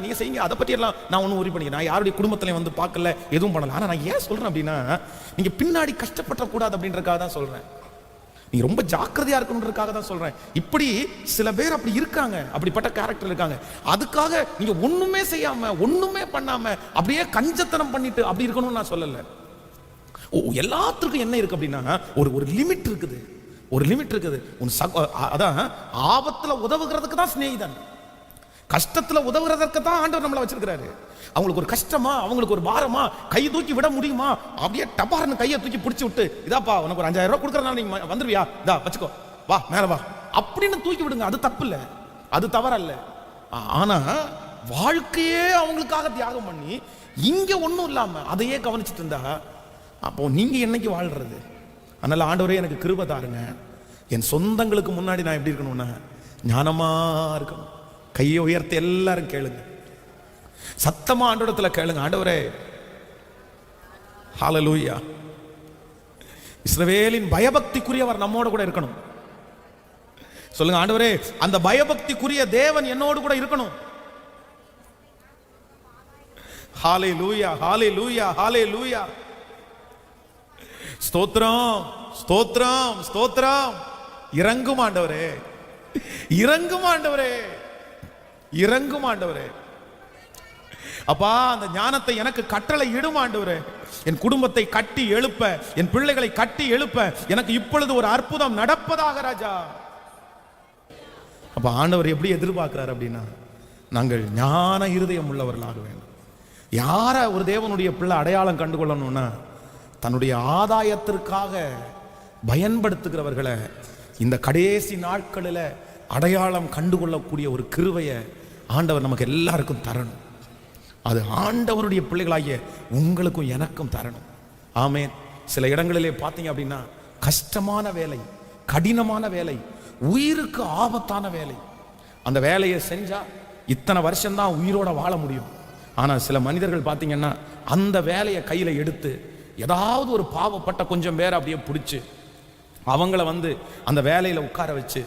Speaker 1: நீங்க செய்யுங்க, அதை பற்றி எல்லாம் நான் ஒன்றும் உரி பண்ணிக்கிறேன். நான் யாருடைய குடும்பத்திலையும் வந்து பார்க்கல, எதுவும் பண்ணல. ஆனால் நான் ஏன் சொல்றேன் அப்படின்னா, நீங்க பின்னாடி கஷ்டப்படக்கூடாது அப்படின்றதுக்காக தான் சொல்றேன். நீங்க ரொம்ப ஜாக்கிரதையா இருக்கணுன்றதுக்காக தான் சொல்றேன். இப்படி சில பேர் அப்படி இருக்காங்க, அப்படிப்பட்ட கேரக்டர் இருக்காங்க. அதுக்காக நீங்க ஒண்ணுமே செய்யாம ஒண்ணுமே பண்ணாம அப்படியே கஞ்சத்தனம் பண்ணிட்டு அப்படி இருக்கணும்னு நான் சொல்லல. எல்லாத்துக்கும் என்ன இருக்கு அப்படின்னா, ஒரு லிமிட் இருக்குது, ஒரு லிமிட் இருக்குது. அதான் ஆபத்துல உதவுகிறதுக்கு தான் சிநேகிதன், கஷ்டத்துல உதவுறதற்கு தான் ஆண்டவர் நம்மளை வச்சிருக்கிறாரு. அவங்களுக்கு ஒரு கஷ்டமா, அவங்களுக்கு ஒரு பாரமா, கை தூக்கி விட முடியுமா, அப்படியே டபார்னு கையை தூக்கி பிடிச்சி விட்டு, இதாப்பா உனக்கு ஒரு 5000 ரூபாய் கொடுக்கறதுனால நீங்க வந்துருவியா, இதா வச்சுக்கோ, வா மேல வா அப்படின்னு தூக்கி விடுங்க. அது தப்பு இல்லை, அது தவறல்ல. ஆனா வாழ்க்கையே அவங்களுக்காக தியாகம் பண்ணி இங்க ஒண்ணும் இல்லாம அதையே கவனிச்சுட்டு இருந்தா அப்போ நீங்க என்னைக்கு வாழ்றது? அதனால ஆண்டவரே எனக்கு கிருபை தாருங்க, என் சொந்தங்களுக்கு முன்னாடி நான் எப்படி இருக்கணும்னா ஞானமா இருக்கணும். கையை உயர்த்தி எல்லாரும் கேளுங்க, சத்தமா ஆண்டவரத்துல கேளுங்க. ஆண்டவரே, ஹல்லேலூயா, இஸ்ரவேலின் பயபக்திக்குரியவர் நம்மோட கூட இருக்கணும். சொல்லுங்க, ஆண்டவரே அந்த பயபக்திக்குரிய தேவன் என்னோடு கூட இருக்கணும். ஹல்லேலூயா, ஹல்லேலூயா, ஹல்லேலூயா. ஸ்தோத்திரம், ஸ்தோத்திரம், ஸ்தோத்திரம். இறங்கும் ஆண்டவரே, இறங்கும் ஆண்டவரே, இறங்கும் ஆண்டவரே. அப்பா அந்த ஞானத்தை எனக்கு கட்டளை இடும் ஆண்டவரே. என் குடும்பத்தை கட்டி எழுப்ப, என் பிள்ளைகளை கட்டி எழுப்ப எனக்கு இப்பொழுது ஒரு அற்புதம் நடப்பதாக ராஜா. அப்ப ஆண்டவர் எப்படி எதிர்பார்க்கிறார் அப்படின்னா, நாங்கள் ஞான இருதயம் உள்ளவர்களாக வேண்டும். யார ஒரு தேவனுடைய பிள்ளை அடையாளம் கண்டுகொள்ளணும்னா, தன்னுடைய ஆதாயத்திற்காக பயன்படுத்துகிறவர்களை இந்த கடைசி நாட்களில் அடையாளம் கண்டுகொள்ளக்கூடிய ஒரு கிருபையை ஆண்டவர் நமக்கு எல்லாருக்கும் தரணும். அது ஆண்டவருடைய பிள்ளைகளாகிய உங்களுக்கும் எனக்கும் தரணும். ஆமென். சில இடங்களிலே பார்த்தீங்க அப்படின்னா கஷ்டமான வேலை, கடினமான வேலை, உயிருக்கு ஆபத்தான வேலை. அந்த வேலையை செஞ்சா இத்தனை வருஷம்தான் உயிரோட வாழ முடியும். ஆனால் சில மனிதர்கள் பார்த்தீங்கன்னா அந்த வேலையை கையில் எடுத்து ஏதாவது ஒரு பாவப்பட்ட கொஞ்சம் பேரை அப்படியே பிடிச்சி அவங்கள வந்து அந்த வேலையில் உட்கார வச்சு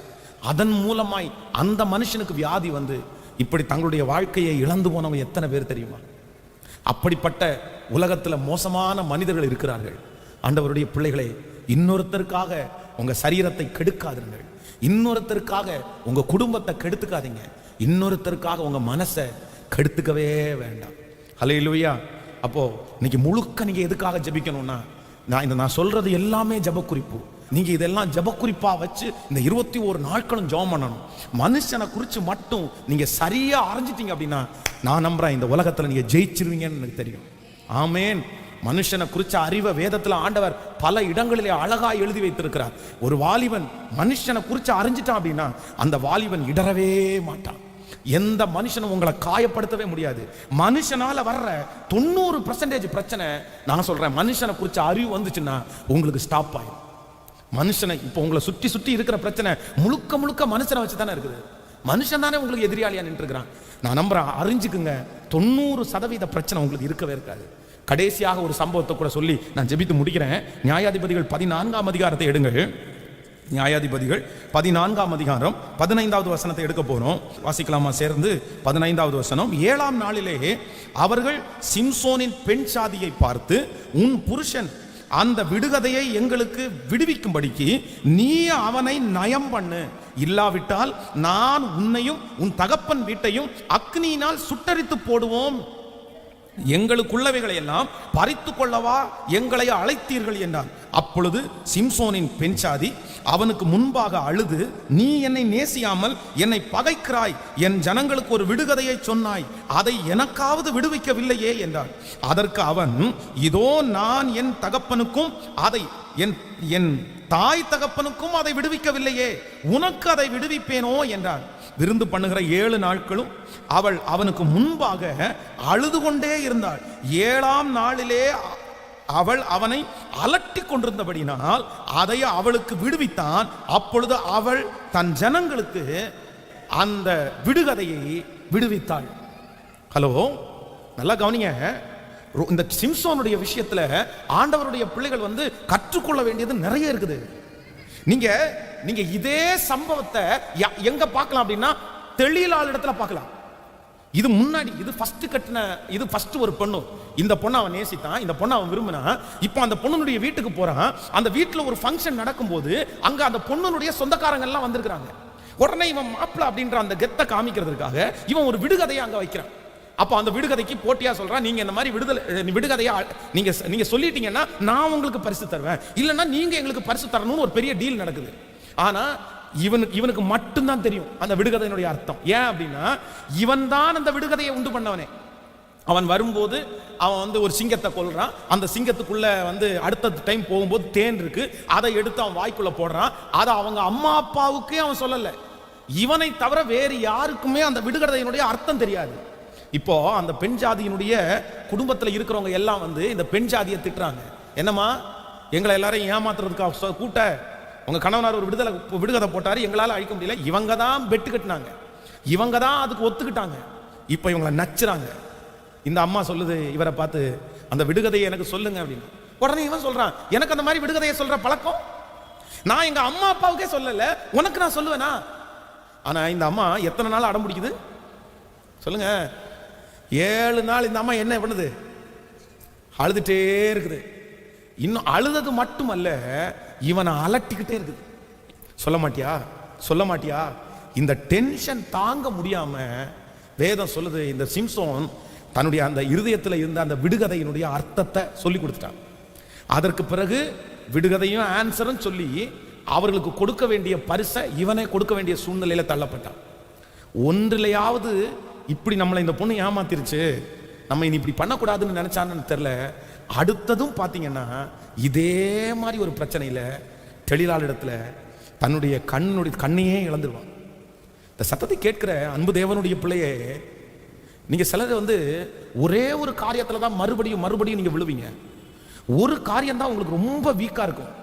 Speaker 1: அதன் மூலமாய் அந்த மனுஷனுக்கு வியாதி வந்து இப்படி தங்களுடைய வாழ்க்கையை இழந்து போனவங்க எத்தனை பேர் தெரியுமா? அப்படிப்பட்ட உலகத்தில் மோசமான மனிதர்கள் இருக்கிறார்கள். ஆண்டவருடைய பிள்ளைகளை, இன்னொருத்தருக்காக உங்க சரீரத்தை கெடுக்காதீர்கள், இன்னொருத்தருக்காக உங்க குடும்பத்தை கெடுத்துக்காதீங்க, இன்னொருத்தருக்காக உங்க மனசை கெடுத்துக்கவே வேண்டாம். ஹல்லேலூயா. அப்போ இன்னைக்கு முழுக்க நீங்க எதுக்காக ஜெபிக்கணும்னா, நான் சொல்றது எல்லாமே ஜெபக்குறிப்பு. நீங்க இதெல்லாம் ஜெபக்குறிப்பா வச்சு இந்த 21 நாட்களும் ஜெபம் பண்ணணும். மனுஷனை குறித்து மட்டும் நீங்க சரியா அறிஞ்சிட்டீங்க அப்படின்னா நான் நம்புறேன் இந்த உலகத்துல நீங்க ஜெயிச்சிருவீங்கன்னு எனக்கு தெரியும். ஆமேன். மனுஷனை குறிச்ச அறிவை வேதத்துல ஆண்டவர் பல இடங்களிலே அழகா எழுதி வைத்திருக்கிறார். ஒரு வாலிபன் மனுஷனை குறிச்சு அறிஞ்சிட்டான் அப்படின்னா அந்த வாலிபன் இடரவே மாட்டான். எந்த மனுஷனும் உங்களை காயப்படுத்தவே முடியாது. மனுஷனால வர்ற 90% பிரச்சனை, நான் சொல்றேன், மனுஷனை குறிச்ச அறிவு வந்துச்சுன்னா உங்களுக்கு ஸ்டாப் ஆகும். மனுஷனை இப்போ உங்களை சுற்றி சுற்றி இருக்கிற பிரச்சனை முழுக்க முழுக்க மனுஷனை வச்சு தானே இருக்குது. மனுஷன் தானே உங்களுக்கு எதிராளியா நின்று இருக்கிறான். நான் நம்புறேன், அறிஞ்சுக்குங்க, 90% பிரச்சனை உங்களுக்கு இருக்கவே இருக்காது. கடைசியாக ஒரு சம்பவத்தை கூட சொல்லி நான் ஜெபித்து முடிக்கிறேன். நியாயாதிபதிகள் 14ஆம் அதிகாரத்தை எடுங்கள். நியாயாதிபதிகள் 14ஆம் அதிகாரம் 15வது வசனத்தை எடுக்க போறோம். வாசிக்கலாமா சேர்ந்து? 15வது வசனம். 7ஆம் நாளிலே அவர்கள் சிம்சோனின் பெண் சாதியை பார்த்து, உன் புருஷன் அந்த விடுகதையை எங்களுக்கு விடுவிக்கும்படிக்கு நீ அவனை நயம் பண்ணு, இல்லாவிட்டால் நான் உன்னையும் உன் தகப்பன் வீட்டையும் அக்னியினால் சுட்டரித்து போடுவோம், எங்களுக்குள்ளவைகளை எல்லாம் பறித்து கொள்ளவா எங்களை அழைத்தீர்கள் என்றான். அப்பொழுது சிம்சோனின் பெண்சாதி அவனுக்கு முன்பாக அழுது, நீ என்னை நேசியாமல் என்னை பகைக்கிறாய், என் ஜனங்களுக்கு ஒரு விடுகதையை சொன்னாய், அதை எனக்காவது விடுவிக்கவில்லையே என்றான். அதற்கு அவன், இதோ நான் என் தகப்பனுக்கும் அதை என் தாய் தகப்பனுக்கும் அதை விடுவிக்கவில்லையே, உனக்கு அதை விடுவிப்பேனோ என்றான். விருந்து பண்ணுகிற 7 நாட்களும் அவள் அவனுக்கு முன்பாக அழுது கொண்டே இருந்தாள். 7ஆம் நாளிலே அவள் அவனை அலட்டி கொண்டிருந்தபடினால் அதை அவளுக்கு விடுவித்தான். அப்பொழுது அவள் தன் ஜனங்களுக்கு அந்த விடுகதையை விடுவித்தாள். ஹலோ, நல்லா கவனிங்க. இந்த சிம்சோனுடைய விஷயத்துல ஆண்டவருடைய பிள்ளைகள் வந்து கற்றுக்கொள்ள வேண்டியது நிறைய இருக்குது. நீங்க இதே சம்பவத்தை எங்க பார்க்கலாம் அப்படின்னா தெளிலால் இடத்துல பார்க்கலாம். இது முன்னாடி இது ஃபர்ஸ்ட் கட்டின, இது ஃபர்ஸ்ட் ஒரு பொண்ணு. இந்த பொண்ணை அவன் நேசித்தான், இந்த பொண்ணை அவன் விரும்பினா. இப்போ அந்த பொண்ணுடைய வீட்டுக்கு போறான். அந்த வீட்டில் ஒரு ஃபங்க்ஷன் நடக்கும்போது அங்க அந்த பொண்ணுடைய சொந்தக்காரங்க எல்லாம் வந்திருக்கிறாங்க. உடனே இவன் மாப்பிள்ள அப்படின்ற அந்த கெத்தை காமிக்கிறதுக்காக இவன் ஒரு விடுகதையை அங்க வைக்கிறான். அப்போ அந்த விடுகதைக்கு போட்டியா சொல்றான், நீங்க இந்த மாதிரி விடுகதையா நீங்க சொல்லிட்டீங்கன்னா நான் உங்களுக்கு பரிசு தருவேன், இல்லைன்னா நீங்க எங்களுக்கு பரிசு தரணும்னு ஒரு பெரிய டீல் நடக்குது. ஆனா இவனுக்கு மட்டும்தான் தெரியும் அந்த விடுகதையினுடைய அர்த்தம். ஏன் அப்படின்னா இவன் தான் அந்த விடுகதையை உண்டு பண்ணவனே. அவன் வரும்போது அவன் ஒரு சிங்கத்தை கொல்றான். அந்த சிங்கத்துக்குள்ள அடுத்த டைம் போகும்போது தேன் இருக்கு, அதை எடுத்து அவன் வாய்க்குள்ள போடுறான். அதை அவங்க அம்மா அப்பாவுக்கே அவன் சொல்லல. இவனை தவிர வேறு யாருக்குமே அந்த விடுகதையினுடைய அர்த்தம் தெரியாது. இப்போ அந்த பெண் ஜாதியினுடைய குடும்பத்தில் இருக்கிறவங்க எல்லாம் இந்த பெண் ஜாதியை திட்டுறாங்க. என்னம்மா எங்களை எல்லாரையும் ஏமாத்துறதுக்காக கூட்ட உங்க கணவனார் ஒரு விடுகதை போட்டாரு, எங்களால அழிக்க முடியல. இவங்க தான் பெட்டு கட்டினாங்க, இவங்க தான் அதுக்கு ஒத்துக்கிட்டாங்க. இப்போ இவங்களை நச்சுறாங்க. இந்த அம்மா சொல்லுது இவரை பார்த்து, அந்த விடுகதையை எனக்கு சொல்லுங்க அப்படின்னு. உடனே இவன் சொல்றான், எனக்கு அந்த மாதிரி விடுகதையை சொல்ற பழக்கம் நான் எங்க அம்மா அப்பாவுக்கே சொல்லல, உனக்கு நான் சொல்லுவேனா? ஆனா இந்த அம்மா எத்தனை நாள் அடம் பிடிக்குது சொல்லுங்க? 7 நாள் இந்த அம்மா என்ன பண்ணுது? அழுதுட்டே இருக்குது. இன்னும் அழுதது மட்டுமல்ல, இவனை அலட்டிக்கிட்டே இருக்குது. சொல்ல மாட்டியா, சொல்ல மாட்டியா? இந்த டென்ஷன் தாங்க முடியாம வேதம் சொல்லுது, இந்த சிம்சோன் தன்னுடைய அந்த இருதயத்தில் இருந்த அந்த விடுகதையினுடைய அர்த்தத்தை சொல்லி கொடுத்துட்டான். அதற்கு பிறகு விடுகதையும் ஆன்சரும் சொல்லி அவர்களுக்கு கொடுக்க வேண்டிய பரிசை இவனே கொடுக்க வேண்டிய சூழ்நிலையில தள்ளப்பட்டான். ஒன்றிலையாவது இப்படி நம்மளை இந்த பொண்ணு ஏமாத்திருச்சு, நம்ம இனி இப்படி பண்ணக்கூடாதுன்னு நினைச்சான்னு தெரியல. அடுத்ததும் பார்த்தீங்கன்னா இதே மாதிரி ஒரு பிரச்சனையில தொழிலாளிடத்துல தன்னுடைய கண்ணையே இழந்துருவான். இந்த சத்தத்தை கேட்கிற அன்பு தேவனுடைய பிள்ளையே, நீங்க சிலர் ஒரே ஒரு காரியத்துல தான் மறுபடியும் நீங்க விழுவீங்க. ஒரு காரியம் தான் உங்களுக்கு ரொம்ப வீக்கா இருக்கும்.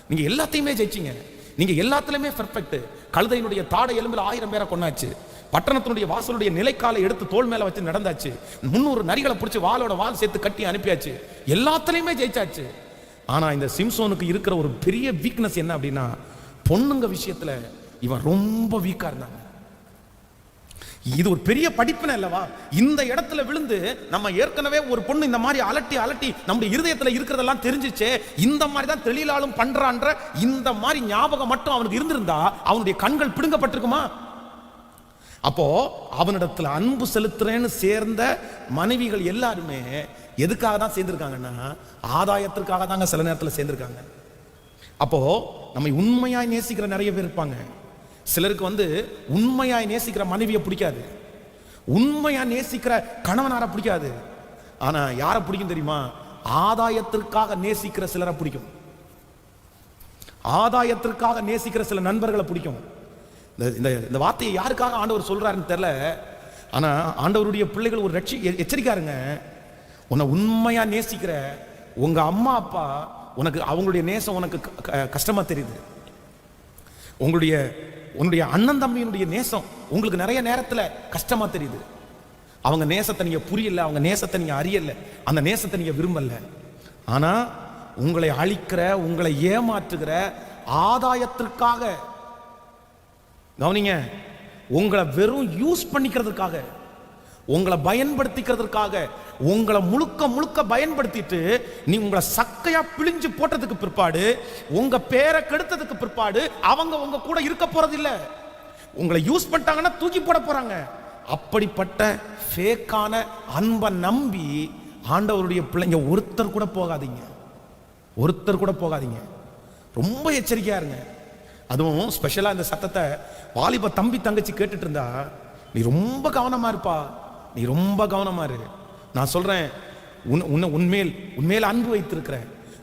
Speaker 1: நீங்க எல்லாத்தையுமே ஜெயிச்சீங்க, நீங்க எல்லாத்துலயுமே பெர்ஃபெக்ட். கழுதையினுடைய தாடை எலும்பில் 1000 பேரை கொண்டாச்சு. பட்டணத்தினுடைய வாசலுடைய நிலைக்காலை எடுத்து தோல் மேல வச்சு நடந்தாச்சு. 300 நரிகளை பிடிச்சி வாளோட வால் சேர்த்து கட்டி அனுப்பியாச்சு. எல்லாத்துலயுமே ஜெயிச்சாச்சு. ஆனா இந்த சிம்சோனுக்கு இருக்கிற ஒரு பெரிய வீக்னஸ் என்ன அப்படின்னா, பொண்ணுங்க விஷயத்துல இவன் ரொம்ப வீக்கா இருந்தாங்க. இது ஒரு பெரிய படிப்பினை அல்லவா? இந்த இடத்துல விழுந்து நம்ம ஏற்கனவே ஒரு பொண்ணு இந்த மாதிரி அலட்டி நம்முடைய இருதயத்துல இருக்கிறதெல்லாம் தெரிஞ்சிச்சே, இந்த மாதிரி தான் தெளிலாலும் பண்றான்ற இந்த மாதிரி ஞாபகம் மட்டும் அவனுக்கு இருந்திருந்தா அவனுடைய கண்கள் பிடுங்கப்பட்டிருக்குமா? அப்போ அவனிடத்துல அன்பு செலுத்துறேன்னு சேர்ந்த மனைவிகள் எல்லாருமே எதுக்காக தான் சேர்ந்திருக்காங்கன்னா, ஆதாயத்திற்காக தாங்க சில நேரத்தில் சேர்ந்திருக்காங்க. அப்போ நம்ம உண்மையாய் நேசிக்கிற நிறைய பேர் இருப்பாங்க. சிலருக்கு உண்மையாய் நேசிக்கிற மனைவியை பிடிக்காது, உண்மையா நேசிக்கிற கணவனார பிடிக்காது. ஆனா யாரை பிடிக்கும் தெரியுமா? ஆதாயத்திற்காக நேசிக்கிற சிலரை பிடிக்கும், ஆதாயத்திற்காக நேசிக்கிற சில நண்பர்களை பிடிக்கும். இந்த வார்த்தையை யாருக்காக ஆண்டவர் சொல்றாருன்னு தெரியல. ஆனா ஆண்டவருடைய பிள்ளைகள் ஒரு எச்சரிக்காருங்க. உன்னை உண்மையா நேசிக்கிற உங்க அம்மா அப்பா உனக்கு அவங்களுடைய நேசம் உனக்கு கஷ்டமா தெரியுது. உன்னுடைய அண்ணன் தம்பியினுடைய நேசம் உங்களுக்கு நிறைய நேரத்துல கஷ்டமா தெரியுது. அவங்க நேசத்தை நீங்க புரியல, அவங்க நேசத்தை நீங்க அறியல, அந்த நேசத்தை நீங்க விரும்பல. ஆனா உங்களை அழிக்கிற, உங்களை ஏமாற்றுகிற ஆதாயத்திற்காக, கவனிங்க, உங்களை வெறும் யூஸ் பண்ணிக்கிறதுக்காக, உங்களை பயன்படுத்திக்கிறதுக்காக, உங்களை முழுக்க பயன்படுத்திட்டு நீ உங்களை சக்கையா பிழிஞ்சு போட்டதுக்கு பிற்பாடு, உங்க பேரை கெடுத்ததுக்கு பிற்பாடு அவங்க உங்க கூட இருக்க போறது இல்ல. உங்களை யூஸ் பண்ணிட்டாங்கன்னா தூக்கி போட போறாங்க. அப்படிப்பட்ட ஃபேக்கான அன்பை நம்பி ஆண்டவருடைய பிள்ளைங்க ஒருத்தர் கூட போகாதீங்க, ஒருத்தர் கூட போகாதீங்க. ரொம்ப எச்சரிக்கையா இருங்க. அதுவும் ஸ்பெஷலா இந்த சத்தத்தை வாலிப தம்பி தங்கச்சி கேட்டுட்டு இருந்தா நீ ரொம்ப கவனமா இருப்பா, நீ ரொம்ப கவனமா இரு. நான் சொல்றேன், உன்மேல் அன்பு வைத்திருக்கிற,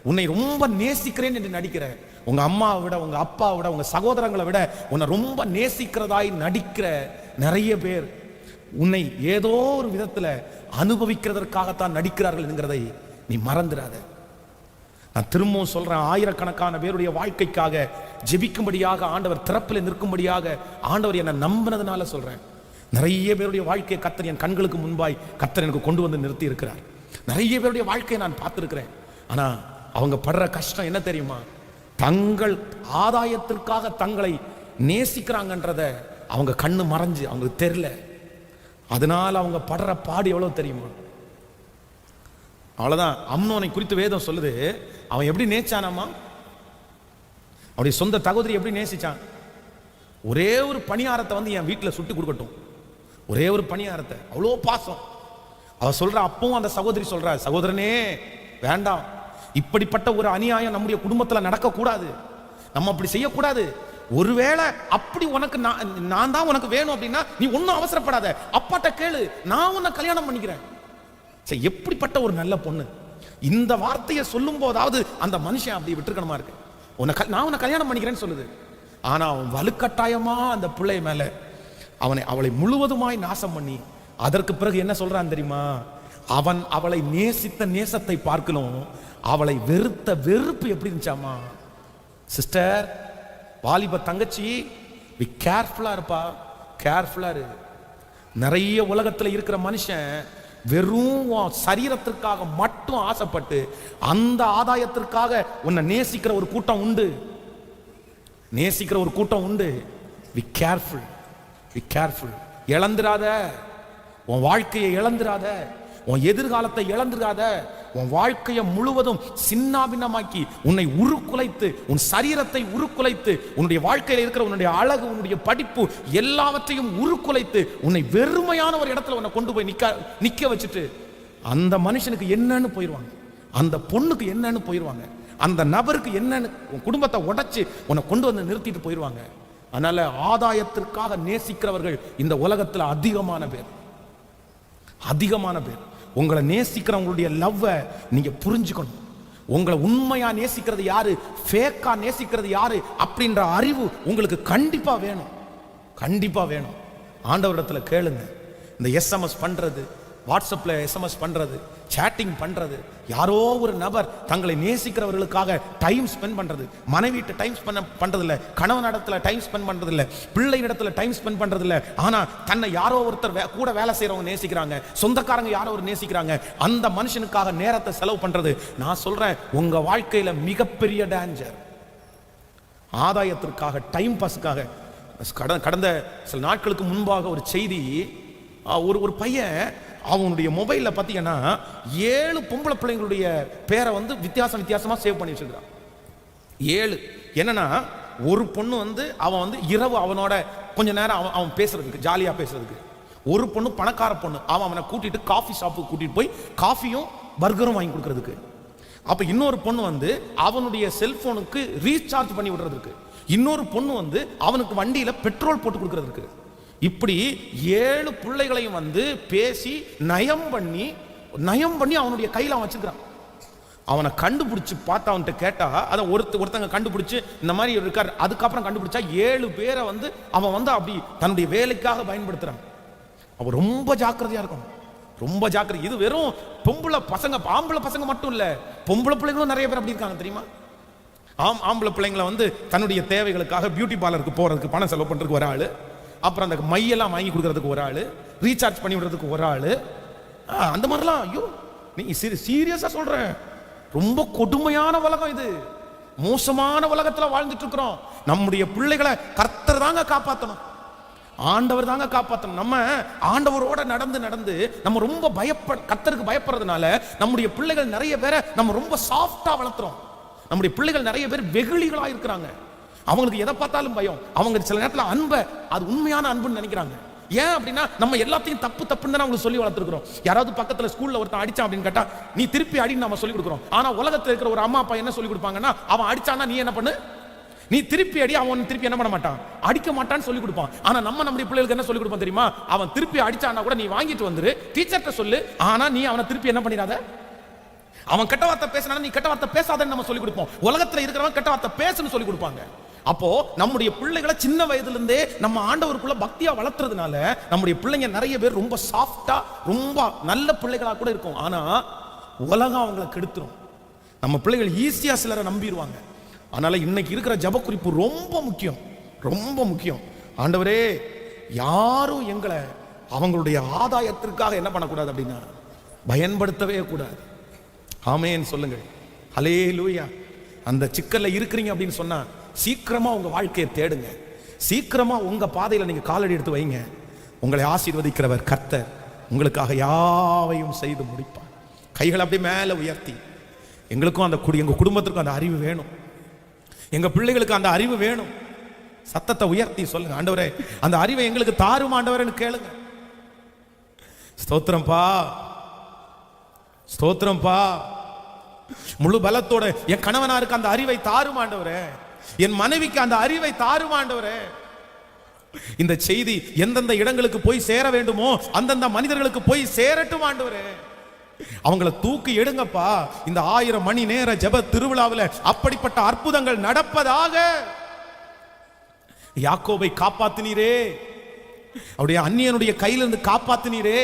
Speaker 1: உன்னை ரொம்ப நேசிக்கிறேன் என்று நடிக்கிற, உங்க அம்மாவை விட, உங்க அப்பாவை விட, உங்க சகோதரங்களை விட உன்னை ரொம்ப நேசிக்கிறதாய் நடிக்கிற நிறைய பேர் உன்னை ஏதோ ஒரு விதத்துல அனுபவிக்கிறதற்காகத்தான் நடிக்கிறார்கள் என்கிறதை நீ மறந்துடாத. நான் திரும்பவும் சொல்றேன், ஆயிரக்கணக்கான பேருடைய வாழ்க்கைக்காக ஜெபிக்கும்படியாக ஆண்டவர் திறப்பில் நிற்கும்படியாக ஆண்டவர் என்னை நம்பினதுனால சொல்றேன். நிறைய பேருடைய வாழ்க்கையை கர்த்தர் என் கண்களுக்கு முன்பாய் கர்த்தர் எனக்கு கொண்டு வந்து நிறுத்தி இருக்கிறார். நிறைய பேருடைய வாழ்க்கையை நான் பார்த்திருக்கிறேன். ஆனா அவங்க படுற கஷ்டம் என்ன தெரியுமா? தங்கள் ஆதாயத்திற்காக தங்களை நேசிக்கிறாங்கன்றத அவங்க கண்ணு மறைஞ்சு அவங்களுக்கு தெரியல. அதனால அவங்க படுற பாடு எவ்வளவு தெரியுமா? அவ்வளவுதான். அம்னோனை குறித்து வேதம் சொல்லுது, அவன் எப்படி நேசிச்சானாமா, அவருடைய சொந்த தகுதியை எப்படி நேசிச்சான். ஒரே ஒரு பணியாரத்தை வந்து என் வீட்டில் சுட்டு கொடுக்கட்டும், ஒரே ஒரு பணியாரத்தை, அவ்வளோ பாசம். அவ சொல்ற, அப்பவும் அந்த சகோதரி சொல்ற, சகோதரனே வேண்டாம், இப்படிப்பட்ட ஒரு அநியாயம் நம்முடைய குடும்பத்தில் நடக்கக்கூடாது, நம்ம அப்படி செய்யக்கூடாது. ஒருவேளை அப்படி உனக்கு நான் தான் உனக்கு வேணும் அப்படின்னா நீ ஒன்னும் அவசரப்படாத, அப்பாட்ட கேளு, நான் உன்னை கல்யாணம் பண்ணிக்கிறேன். சரி, எப்படிப்பட்ட ஒரு நல்ல பொண்ணு. இந்த வார்த்தையை சொல்லும் போதாவது அந்த மனுஷன் அப்படி விட்டுருக்கணுமா இருக்கு. நான் உன்னை கல்யாணம் பண்ணிக்கிறேன்னு சொல்லுது. ஆனா அவன் வலுக்கட்டாயமா அந்த பிள்ளை மேல அவளை முழுவதுமாய் நாசம் பண்ணி, அதற்கு பிறகு என்ன சொல்றான் தெரியுமா? அவன் அவளை நேசித்த நேசத்தை பார்க்கணும், அவளை வெறுத்த வெறுப்பு எப்படி இருந்துச்சாமா? சிஸ்டர், வாலிப தங்கச்சி, பி கேர்ஃபுல்லா இருப்பா, கேர்ஃபுல்லா இரு. நிறைய உலகத்துல இருக்கிற மனுஷன் வெறும் சரீரத்திற்காக மட்டும் ஆசைப்பட்டு அந்த ஆதாயத்திற்காக உன்னை நேசிக்கிற ஒரு கூட்டம் உண்டு, நேசிக்கிற ஒரு கூட்டம் உண்டு. Be careful, be careful. இழந்துராத, உன் வாழ்க்கையை இழந்துராத, உன் எதிர்காலத்தை இழந்துராத. உன் வாழ்க்கையை முழுவதும் சின்னாபின்னமாக்கி உன்னை உருக்குலைத்து, உன் சரீரத்தை உருக்குலைத்து, உன்னுடைய வாழ்க்கையில் இருக்கிற உன்னுடைய அழகு, உன்னுடைய படிப்பு எல்லாவற்றையும் உருக்குலைத்து உன்னை வெறுமையான ஒரு இடத்துல உன்னை கொண்டு போய் நிக்க வச்சுட்டு அந்த மனுஷனுக்கு என்னன்னு போயிடுவாங்க, அந்த பொண்ணுக்கு என்னன்னு போயிடுவாங்க, அந்த நபருக்கு என்னன்னு உன் குடும்பத்தை உடைச்சு உன்னை கொண்டு வந்து நிறுத்திட்டு போயிடுவாங்க. அதனால ஆதாயத்திற்காக நேசிக்கிறவர்கள் இந்த உலகத்தில் அதிகமான பேர், அதிகமான பேர். உங்களை நேசிக்கிறவங்களுடைய லவ்வை நீங்க புரிஞ்சுக்கணும். உங்களை உண்மையா நேசிக்கிறது யாரு, ஃபேக்கா நேசிக்கிறது யாரு அப்படின்ற அறிவு உங்களுக்கு கண்டிப்பா வேணும், கண்டிப்பா வேணும். ஆண்டவரிடத்துல கேளுங்க. இந்த எஸ்எம்எஸ் பண்றது, வாட்ஸ்அப்ல எஸ்எம்எஸ் பண்றது, சேட்டிங் பண்றது, யாரோ ஒரு நபர் தங்களை நேசிக்கிறவர்களுக்காக டைம் ஸ்பெண்ட் பண்றது, மனைவிட்ட டைம் ஸ்பெண்ட் பண்றது இல்ல, கணவன் இடத்துல டைம் ஸ்பெண்ட் பண்றது இல்ல, பிள்ளை இடத்துல டைம் ஸ்பெண்ட் பண்றது இல்ல. ஆனா தன்னை யாரோ ஒருத்தர் கூட வேலை செய்யறவங்க நேசிக்கிறாங்க, சொந்தக்காரங்க யாரோ ஒரு நேசிக்கிறாங்க, அந்த மனுஷனுக்காக நேரத்தை செலவு பண்றது. நான் சொல்றேன், உங்க வாழ்க்கையில மிகப்பெரிய டேஞ்சர். ஆதாயத்திற்காக, டைம் பாஸுக்காக. கடந்த சில நாட்களுக்கு முன்பாக ஒரு செய்தி, ஒரு பையன் அவனுடைய மொபைல்ல பாத்தீங்கன்னா 7 பொம்பளை பிள்ளைங்களுடைய பேரை வந்து வித்தியாசமா சேவ் பண்ணி வச்சிருக்கான். 7. என்னன்னா, ஒரு பொண்ணு வந்து அவன் வந்து இரவு அவனோட கொஞ்ச நேரம் அவன் பேசுறதுக்கு, ஜாலியா பேசுறதுக்கு. ஒரு பொண்ணு பணக்கார பொண்ணு, அவனை கூட்டிட்டு காஃபி ஷாப்புக்கு கூட்டிட்டு போய் காஃபியும் பர்கரும் வாங்கி கொடுக்கறதுக்கு. அப்ப இன்னொரு பொண்ணு வந்து அவனுடைய செல்போனுக்கு ரீசார்ஜ் பண்ணி விடுறதுக்கு. இன்னொரு பொண்ணு வந்து அவனுக்கு வண்டியில பெட்ரோல் போட்டு கொடுக்கறதுக்கு. இப்படி 7 பிள்ளைகளையும் வந்து பேசி நயம் பண்ணி அவனுடைய கையில அவன் வச்சிருக்கான். அவனை கண்டுபிடிச்சு பார்த்தா, அவன்கிட்ட கேட்டா, அதை ஒருத்தங்க கண்டுபிடிச்சு இந்த மாதிரி இருக்காரு. அதுக்கப்புறம் கண்டுபிடிச்சா 7 பேரை வந்து அவன் வந்து அப்படி தன்னுடைய வேலைக்காக பயன்படுத்துறான். அவன் ரொம்ப ஜாக்கிரதையா இருக்கும், ரொம்ப ஜாக்கிரதை. இது வெறும் பொம்பளை பசங்க, ஆம்பளை பசங்க மட்டும் இல்ல, பொம்பளை பிள்ளைங்களும் நிறைய பேர் அப்படி இருக்காங்க தெரியுமா? ஆம்பளை பிள்ளைங்களை வந்து தன்னுடைய தேவைகளுக்காக பியூட்டி பார்லருக்கு போறதுக்கு பணம் செலவு பண்றதுக்கு ஒரு ஆளு, அப்புறம் அந்த மையெல்லாம் வாங்கி கொடுக்கறதுக்கு ஒரு ஆளு, ரீசார்ஜ் பண்ணி விடுறதுக்கு ஒரு ஆளு, அந்த மாதிரிலாம். ஐயோ, நீ சீரியஸா சொல்றேன், ரொம்ப கொடுமையான உலகம் இது, மோசமான உலகத்துல வாழ்ந்துட்டு இருக்கிறோம். நம்முடைய பிள்ளைகளை கர்த்தர் தாங்க காப்பாற்றணும், ஆண்டவர் தாங்க காப்பாற்றணும். நம்ம ஆண்டவரோட நடந்து நம்ம ரொம்ப கர்த்தருக்கு பயப்படுறதுனால நம்முடைய பிள்ளைகள் நிறைய பேரை நம்ம ரொம்ப சாஃப்டா வளர்த்துறோம். நம்முடைய பிள்ளைகள் நிறைய பேர் வெகுளிகளா இருக்கிறாங்க. அவங்களுக்கு எதை பார்த்தாலும் பயம். அவங்க சில நேரத்தில் அன்பை, அது உண்மையான அன்புன்னு நினைக்கிறாங்க. ஏன் அப்படின்னா, நம்ம எல்லாத்தையும் தப்புன்னு தான் அவங்களுக்கு சொல்லி வளர்த்துருக்கிறோம். யாராவது பக்கத்துல ஸ்கூல்ல ஒருத்தன் அடிச்சான் அப்படின்னு கேட்டா, நீ திருப்பி அடின்னு நம்ம சொல்லி கொடுக்குறோம். ஆனா உலகத்தில் இருக்கிற ஒரு அம்மா அப்பா என்ன சொல்லி கொடுப்பாங்கன்னா, அவன் அடிச்சானா நீ என்ன பண்ணு, நீ திருப்பி அடி, அவன் திருப்பி என்ன பண்ண மாட்டான், அடிக்க மாட்டான்னு சொல்லி கொடுப்பான். ஆனா நம்முடைய பிள்ளைகளுக்கு என்ன சொல்லி கொடுப்போம் தெரியுமா? அவன் திருப்பி அடிச்சானா கூட நீ வாங்கிட்டு வந்துரு, டீச்சர்கிட்ட சொல்லு, ஆனா நீ அவனை திருப்பி என்ன பண்ணிடாத, அவன் கெட்ட வார்த்தை பேசினா நீ கெட்ட வார்த்தை பேசாதன்னு நம்ம சொல்லி கொடுப்போம். உலகத்துல இருக்கிறவன் கெட்ட வார்த்தை பேசுன்னு சொல்லி கொடுப்பாங்க. அப்போ நம்முடைய பிள்ளைகளை சின்ன வயதுல இருந்தே நம்ம ஆண்டவருக்குள்ள பக்தியா வளர்த்துறதுனால நம்முடைய பிள்ளைங்க நிறைய பேர் ரொம்ப சாஃப்டா, ரொம்ப நல்ல பிள்ளைகளா கூட இருக்கும். ஆனா உலகம் அவங்களை கெடுத்துரும். நம்ம பிள்ளைகள் ஈஸியா சிலரை நம்பிடுவாங்க. அதனால இன்னைக்கு இருக்கிற ஜெப குறிப்பு ரொம்ப முக்கியம், ரொம்ப முக்கியம். ஆண்டவரே, யாரும் எங்களை அவங்களுடைய ஆதாயத்திற்காக என்ன பண்ணக்கூடாது அப்படின்னா பயன்படுத்தவே கூடாது. ஆமென் சொல்லுங்க, ஹல்லேலூயா. அந்த சிக்கல்ல இருக்கிறீங்க அப்படின்னு சொன்னா சீக்கிரமா உங்க வாழ்க்கையை தேடுங்க, சீக்கிரமா உங்க பாதையில நீங்க காலடி எடுத்து வைங்க. உங்களை ஆசீர்வதிக்கிறவர் கர்த்தர் உங்களுக்காக யாவையும் செய்து முடிப்பார். கைகளை அப்படி மேலே உயர்த்தி, எங்களுக்கும் அந்த எங்க குடும்பத்திற்கும் அந்த அறிவு வேணும், எங்க பிள்ளைகளுக்கு அந்த அறிவு வேணும். சத்தத்தை உயர்த்தி சொல்லுங்க, ஆண்டவரே அந்த அறிவை எங்களுக்கு தாரும் ஆண்டவரேன்னு கேளுங்க. ஸ்தோத்திரம்பா, ஸ்தோத்திரம்பா. முழு பலத்தோட என் கணவனாருக்கு அந்த அறிவை தாரும் ஆண்டவரே, என் மனைவிக்கு அந்த அறிவை தாரும் ஆண்டவரே. இந்த செய்தி எந்தெந்த இடங்களுக்கு போய் சேர வேண்டுமோ அந்தந்த மனிதர்களுக்கு போய் சேரட்டும் ஆண்டவரே. அவங்கள தூக்கி எடுங்கப்பா. இந்த 1000 மணி நேர ஜெப திருவிழாவில் அப்படிப்பட்ட அற்புதங்கள் நடப்பதாக. யாக்கோபை காப்பாத்தினீரே, அவருடைய அந்நியனுடைய கையிலிருந்து காப்பாத்தினீரே.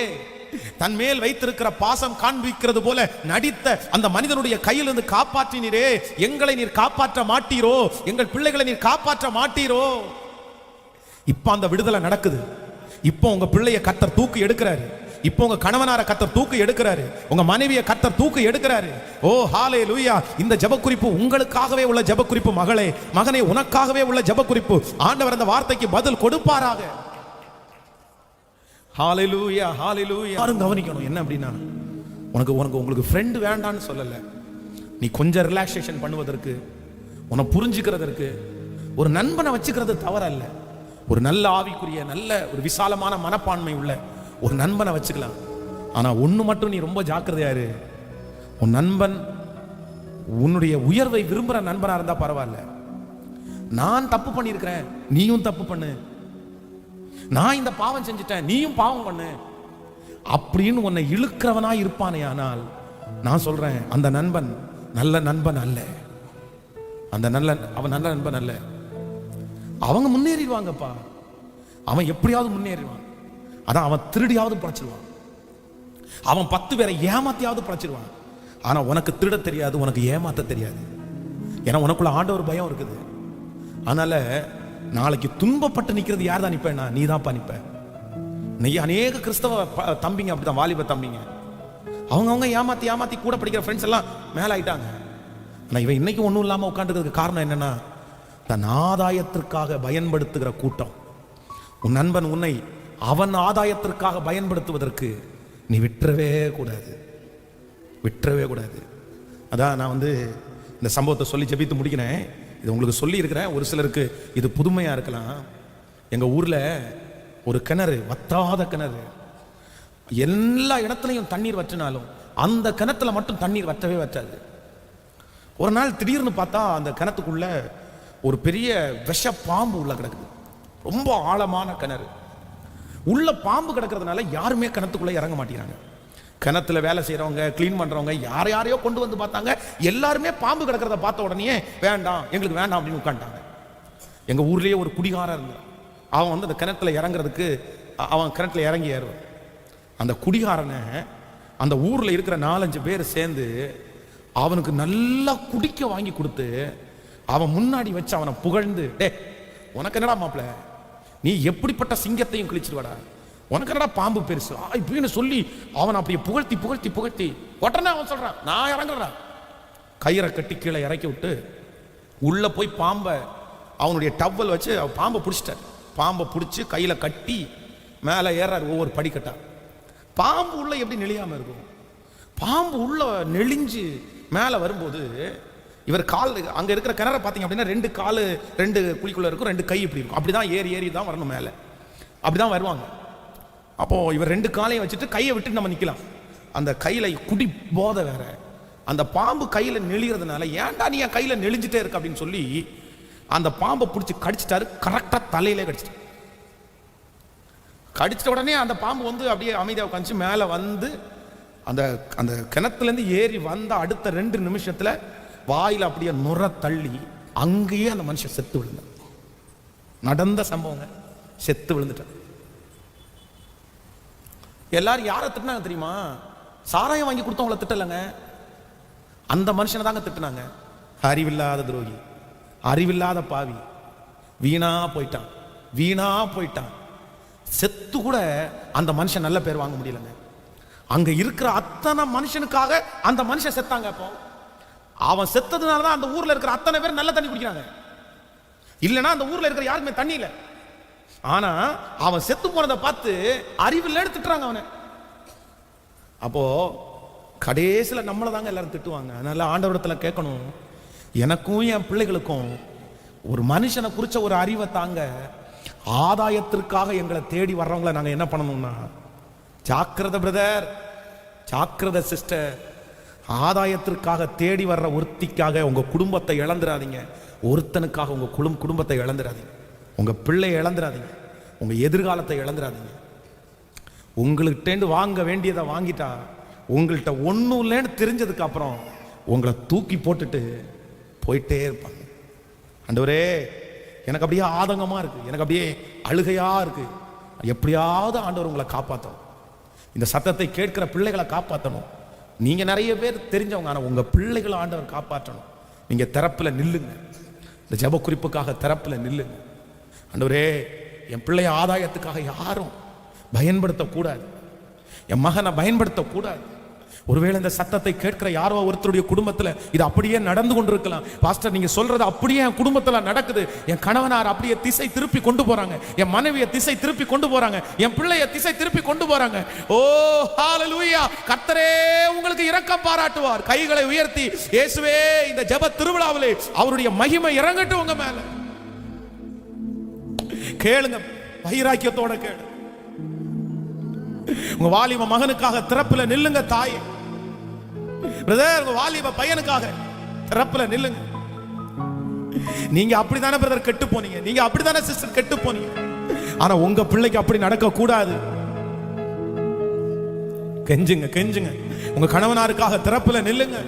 Speaker 1: தன் மேல் வைத்திருக்கிற பாசம் காண்பிக்கிறது போல நடித்த அந்த மனிதனுடைய கையிலிருந்து காப்பாற்றினீரே. எங்களை நீர் காப்பாற்ற மாட்டீரோ? எங்கள் பிள்ளைகளை நீர் காப்பாற்ற மாட்டீரோ? இப்ப அந்த விடுதலை நடக்குது. இப்போ உங்க பிள்ளைய கர்த்தர் தூக்கி எடுக்கிறாரு. இப்போ உங்க கணவனார கர்த்தர் தூக்கி எடுக்கிறாரு. உங்க மனைவியை கர்த்தர் தூக்கி எடுக்கிறாரு. ஓ ஹalleluya. இந்த ஜெபக்குறிப்பு உங்களுக்காகவே உள்ள ஜெபக்குறிப்பு. மகளே, மகனே, உனக்காகவே உள்ள ஜெபக்குறிப்பு. ஆண்டவர் அந்த வார்த்தைக்கு பதில் கொடுப்பாராக. ஹalleluya, ஹalleluya. யாரும் கவனிக்கணும் என்ன அப்படின்னா, உங்களுக்கு ஃப்ரெண்ட் வேண்டான்னு சொல்லல. நீ கொஞ்சம் ரிலாக்ஸேஷன் பண்ணுவதற்கு, உன்னை புரிஞ்சுக்கிறதற்கு ஒரு நண்பனை வச்சுக்கிறது தவறல்ல. ஒரு நல்ல ஆவிக்குரிய, நல்ல ஒரு விசாலமான மனப்பான்மை உள்ள ஒரு நண்பனை வச்சுக்கலாம். ஆனா ஒண்ணு மட்டும் நீ ரொம்ப ஜாக்கிரதையா இரு. உன் நண்பன் உன்னுடைய உயர்வை விரும்புற நண்பனா இருந்தா பரவாயில்ல. நான் தப்பு பண்ணியிருக்கிறேன், நீயும் தப்பு பண்ணு. நான் இந்த பாவம் செஞ்சுட்டேன், நீயும் பாவம் பண்ணு அப்படின்னு உன்னை இழுக்கிறவனா இருப்பானே. ஆனால் நான் சொல்றேன், அந்த நண்பன் நல்ல நண்பன் அல்ல. அவன் நல்ல நண்பன் அல்ல. அவங்க முன்னேறிடுவாங்கப்பா. அவன் எப்படியாவது முன்னேறிடுவான். அதான் அவன் திருடியாவது பழச்சிடுவான். அவன் 10 பேரை ஏமாத்தியாவது பழச்சிடுவான். ஆனா உனக்கு திருட தெரியாது, உனக்கு ஏமாத்த தெரியாது. ஏன்னா உனக்குள்ள ஆண்டவர் பயம் இருக்குது. அதனால நாளைக்கு துன்பப்பட்டு நிக்கிறது யார் தான் நிப்பேன்னா, நீ தான்ப்பா நிப்ப. நீ அநேக கிறிஸ்தவ தம்பிங்க அப்படிதான், வாலிப தம்பிங்க, அவங்க ஏமாத்தி கூட படிக்கிற ஃப்ரெண்ட்ஸ் எல்லாம் மேல ஆயிட்டாங்க. ஆனா இவன் இன்னைக்கு ஒன்றும் இல்லாம உட்காந்துக்கிறதுக்கு காரணம் என்னன்னா, தன் ஆதாயத்திற்காக பயன்படுத்துகிற கூட்டம். உன் நண்பன் உன்னை அவன் ஆதாயத்திற்காக பயன்படுத்துவதற்கு நீ விட்டுறவே கூடாது. அதான் நான் இந்த சம்பவத்தை சொல்லி ஜெபித்து முடிக்கிறேன். இது உங்களுக்கு சொல்லி இருக்கிறேன். ஒரு சிலருக்கு இது புதுமையா இருக்கலாம். எங்க ஊர்ல ஒரு கிணறு, வத்தாத கிணறு, எல்லா இடத்துலையும் தண்ணீர் வற்றினாலும் அந்த கிணத்துல மட்டும் தண்ணீர் வற்றவே வற்றாது. ஒரு நாள் திடீர்னு பார்த்தா அந்த கிணத்துக்குள்ள ஒரு பெரிய விஷ பாம்பு உள்ள கிடக்குது. ரொம்ப ஆழமான கிணறு. உள்ள பாம்பு கிடக்கிறதுனால யாருமே கிணத்துக்குள்ள இறங்க மாட்டேங்கிறாங்க. கிணத்துல வேலை செய்யறவங்க, கிளீன் பண்றவங்க யாரையோ கொண்டு வந்து பார்த்தாங்க. எல்லாருமே பாம்பு கிடக்கிறத பார்த்த உடனே வேண்டாம், எங்களுக்கு வேண்டாம் அப்படின்னு உட்காந்துட்டாங்க. எங்க ஊர்லயே ஒரு குடிகாரன் இருந்தான். அவன் அந்த கிணத்துல இறங்குறதுக்கு, அவன் கிணத்துல இறங்கி ஏறுவான். அந்த குடிகாரனை அந்த ஊர்ல இருக்கிற 4-5 பேர் சேர்ந்து அவனுக்கு நல்லா குடிக்க வாங்கி கொடுத்து அவன் முன்னாடி வச்சு அவனை புகழ்ந்து, டே உனக்கு என்னடா மாப்பிள்ள, நீ எப்படிப்பட்ட சிங்கத்தையும் கிழிச்சிருவாடா, உனக்கு என்னடா பாம்பு பெருசு இப்படின்னு சொல்லி அவன் அப்படியே புகழ்த்தி உடனே அவன் சொல்றான், நான் இறங்குறேன். கயிறை கட்டி கீழே இறக்கி விட்டு உள்ள போய் பாம்பை அவனுடைய டவல் வச்சு பாம்பை பிடிச்சிட்டார். பாம்பை பிடிச்சி கையில கட்டி மேலே ஏறாரு ஒவ்வொரு படிக்கட்டா. பாம்பு உள்ள எப்படி நெளியாம இருக்கும்? பாம்பு உள்ள நெளிஞ்சு மேலே வரும்போது இவர் கால், அங்க இருக்கிற கிணற பார்த்தீங்க அப்படின்னா 2 கால் 2 குழிக்குள்ள இருக்கும், 2 கை இப்படி இருக்கும். அப்படிதான் ஏறி தான் வரணும் மேலே, அப்படிதான் வருவாங்க. அப்போ இவர் 2 காலையும் வச்சுட்டு கையை விட்டு நம்ம நிக்கலாம். அந்த கையில குடி போதை வேற. அந்த பாம்பு கையில நெளிகிறதுனால, ஏன்டா நீ என் கையில நெளிஞ்சிட்டே இருக்கு அப்படின்னு சொல்லி அந்த பாம்பை பிடிச்சி கடிச்சிட்டாரு. கரெக்டா தலையிலே கடிச்சிட்டாரு. கடிச்சிட்ட உடனே அந்த பாம்பு அப்படியே அமைதியாக உட்காந்து மேலே வந்து அந்த அந்த கிணத்துலேருந்து ஏறி வந்த அடுத்த 2 நிமிஷத்துல வாயில அப்படியே நுர தள்ளி அங்கேயே அந்த மனுஷன் செத்து விழுந்தான். நடந்த சம்பவங்க, செத்து விழுந்துட்டான். எல்லாரும் யாரை திட்டினாங்க தெரியுமா? சாராயம் வாங்கி கொடுத்தவங்கள திட்டலைங்க, அந்த மனுஷனை தாங்க திட்டினாங்க. அறிவில்லாத துரோகி, அறிவில்லாத பாவி, வீணா போயிட்டான். செத்து கூட அந்த மனுஷன் நல்ல பேர் வாங்க முடியலங்க. அங்க இருக்கிற அத்தனை மனுஷனுக்காக அந்த மனுஷன் செத்தாங்க. அப்போ அவன் செத்ததுனாலதான் அந்த ஊர்ல இருக்கிற அத்தனை பேர் நல்ல தண்ணி குடிக்கிறாங்க. இல்லைன்னா அந்த ஊர்ல இருக்கிற யாருமே தண்ணி இல்லை. ஆனா அவன் செத்து போனதை பார்த்து அறிவில்லைன்னு திட்டுறாங்க அவனை. அப்போ கடைசியில் நம்மளை தாங்க எல்லாரும் திட்டுவாங்க. அதனால ஆண்டவரிடத்துல கேட்கணும், எனக்கும் என் பிள்ளைகளுக்கும் ஒரு மனுஷனை குறிச்ச ஒரு அறிவை தாங்க. ஆதாயத்திற்காக எங்களை தேடி வர்றவங்களை நாங்கள் என்ன பண்ணணும்னா, ஜாக்கிரதை பிரதர், ஜாக்கிரதை சிஸ்டர். ஆதாயத்திற்காக தேடி வர்ற ஒருத்திக்காக உங்க குடும்பத்தை இழந்துடாதீங்க. ஒருத்தனுக்காக உங்க குடும்பத்தை இழந்துடாதீங்க. உங்க பிள்ளையை இழந்துடாதீங்க. உங்க எதிர்காலத்தை இழந்துடாதீங்க. உங்கள்கிட்ட வாங்க வேண்டியதை வாங்கிட்டா, உங்கள்கிட்ட ஒன்றும் இல்லைன்னு தெரிஞ்சதுக்கு அப்புறம் உங்களை தூக்கி போட்டுட்டு போயிட்டே இருப்பாங்க. ஆண்டவரே, எனக்கு அப்படியே ஆதங்கமா இருக்கு, எனக்கு அப்படியே அழுகையா இருக்கு. எப்படியாவது ஆண்டவர் உங்களை காப்பாற்றணும். இந்த சத்தத்தை கேட்கிற பிள்ளைகளை காப்பாற்றணும். நீங்க நிறைய பேர் தெரிஞ்சவங்க, ஆனா உங்க பிள்ளைகளை ஆண்டவர் காப்பாற்றணும். நீங்க திறப்புல நில்லுங்க. இந்த ஜெப குறிப்புக்காக திறப்புல நில்லுங்க. ஆண்டவரே, என் பிள்ளைய ஆதாயத்துக்காக யாரும் பயன்படுத்தக்கூடாது. என் மகனை பயன்படுத்தக்கூடாது. ஒருவேளை இந்த சத்தத்தை கேட்கிற யாரோ ஒருத்தருடைய குடும்பத்தில் இது அப்படியே நடந்து கொண்டிருக்கலாம். பாஸ்டர், நீங்க சொல்றது அப்படியே என் குடும்பத்தில் நடக்குது. என் கணவனார் அப்படியே திசை திருப்பி கொண்டு போறாங்க, என் மனைவியை திசை திருப்பி கொண்டு போறாங்க, என் பிள்ளைய திசை திருப்பி கொண்டு போறாங்க. ஓ ஹalleluya! கர்த்தரே உங்களுக்கு இரக்கம் பாராட்டுவார். கைகளை உயர்த்தி, இயேசுவே, இந்த ஜெப திருவிழாவிலே அவருடைய மகிமை இறங்கட்டும் உங்க மேல. கேளுங்க, வைராக்கியத்தோட கேளு. உங்க வாலிப மகனுக்காக திறப்புல நில்லுங்க தாய். பிரதர், உங்க வாலிப பையனுக்காக திறப்புல நில்லுங்க. நீங்க அப்படித்தானே பிரதர் கெட்டு போனீங்க, நீங்க அப்படித்தானே சிஸ்டர் கெட்டு போனீங்க. ஆனா உங்க பிள்ளைக்கு அப்படி நடக்க கூடாது. கெஞ்சுங்க, கெஞ்சுங்க. உங்க கணவனாருக்காக திறப்புல நில்லுங்க.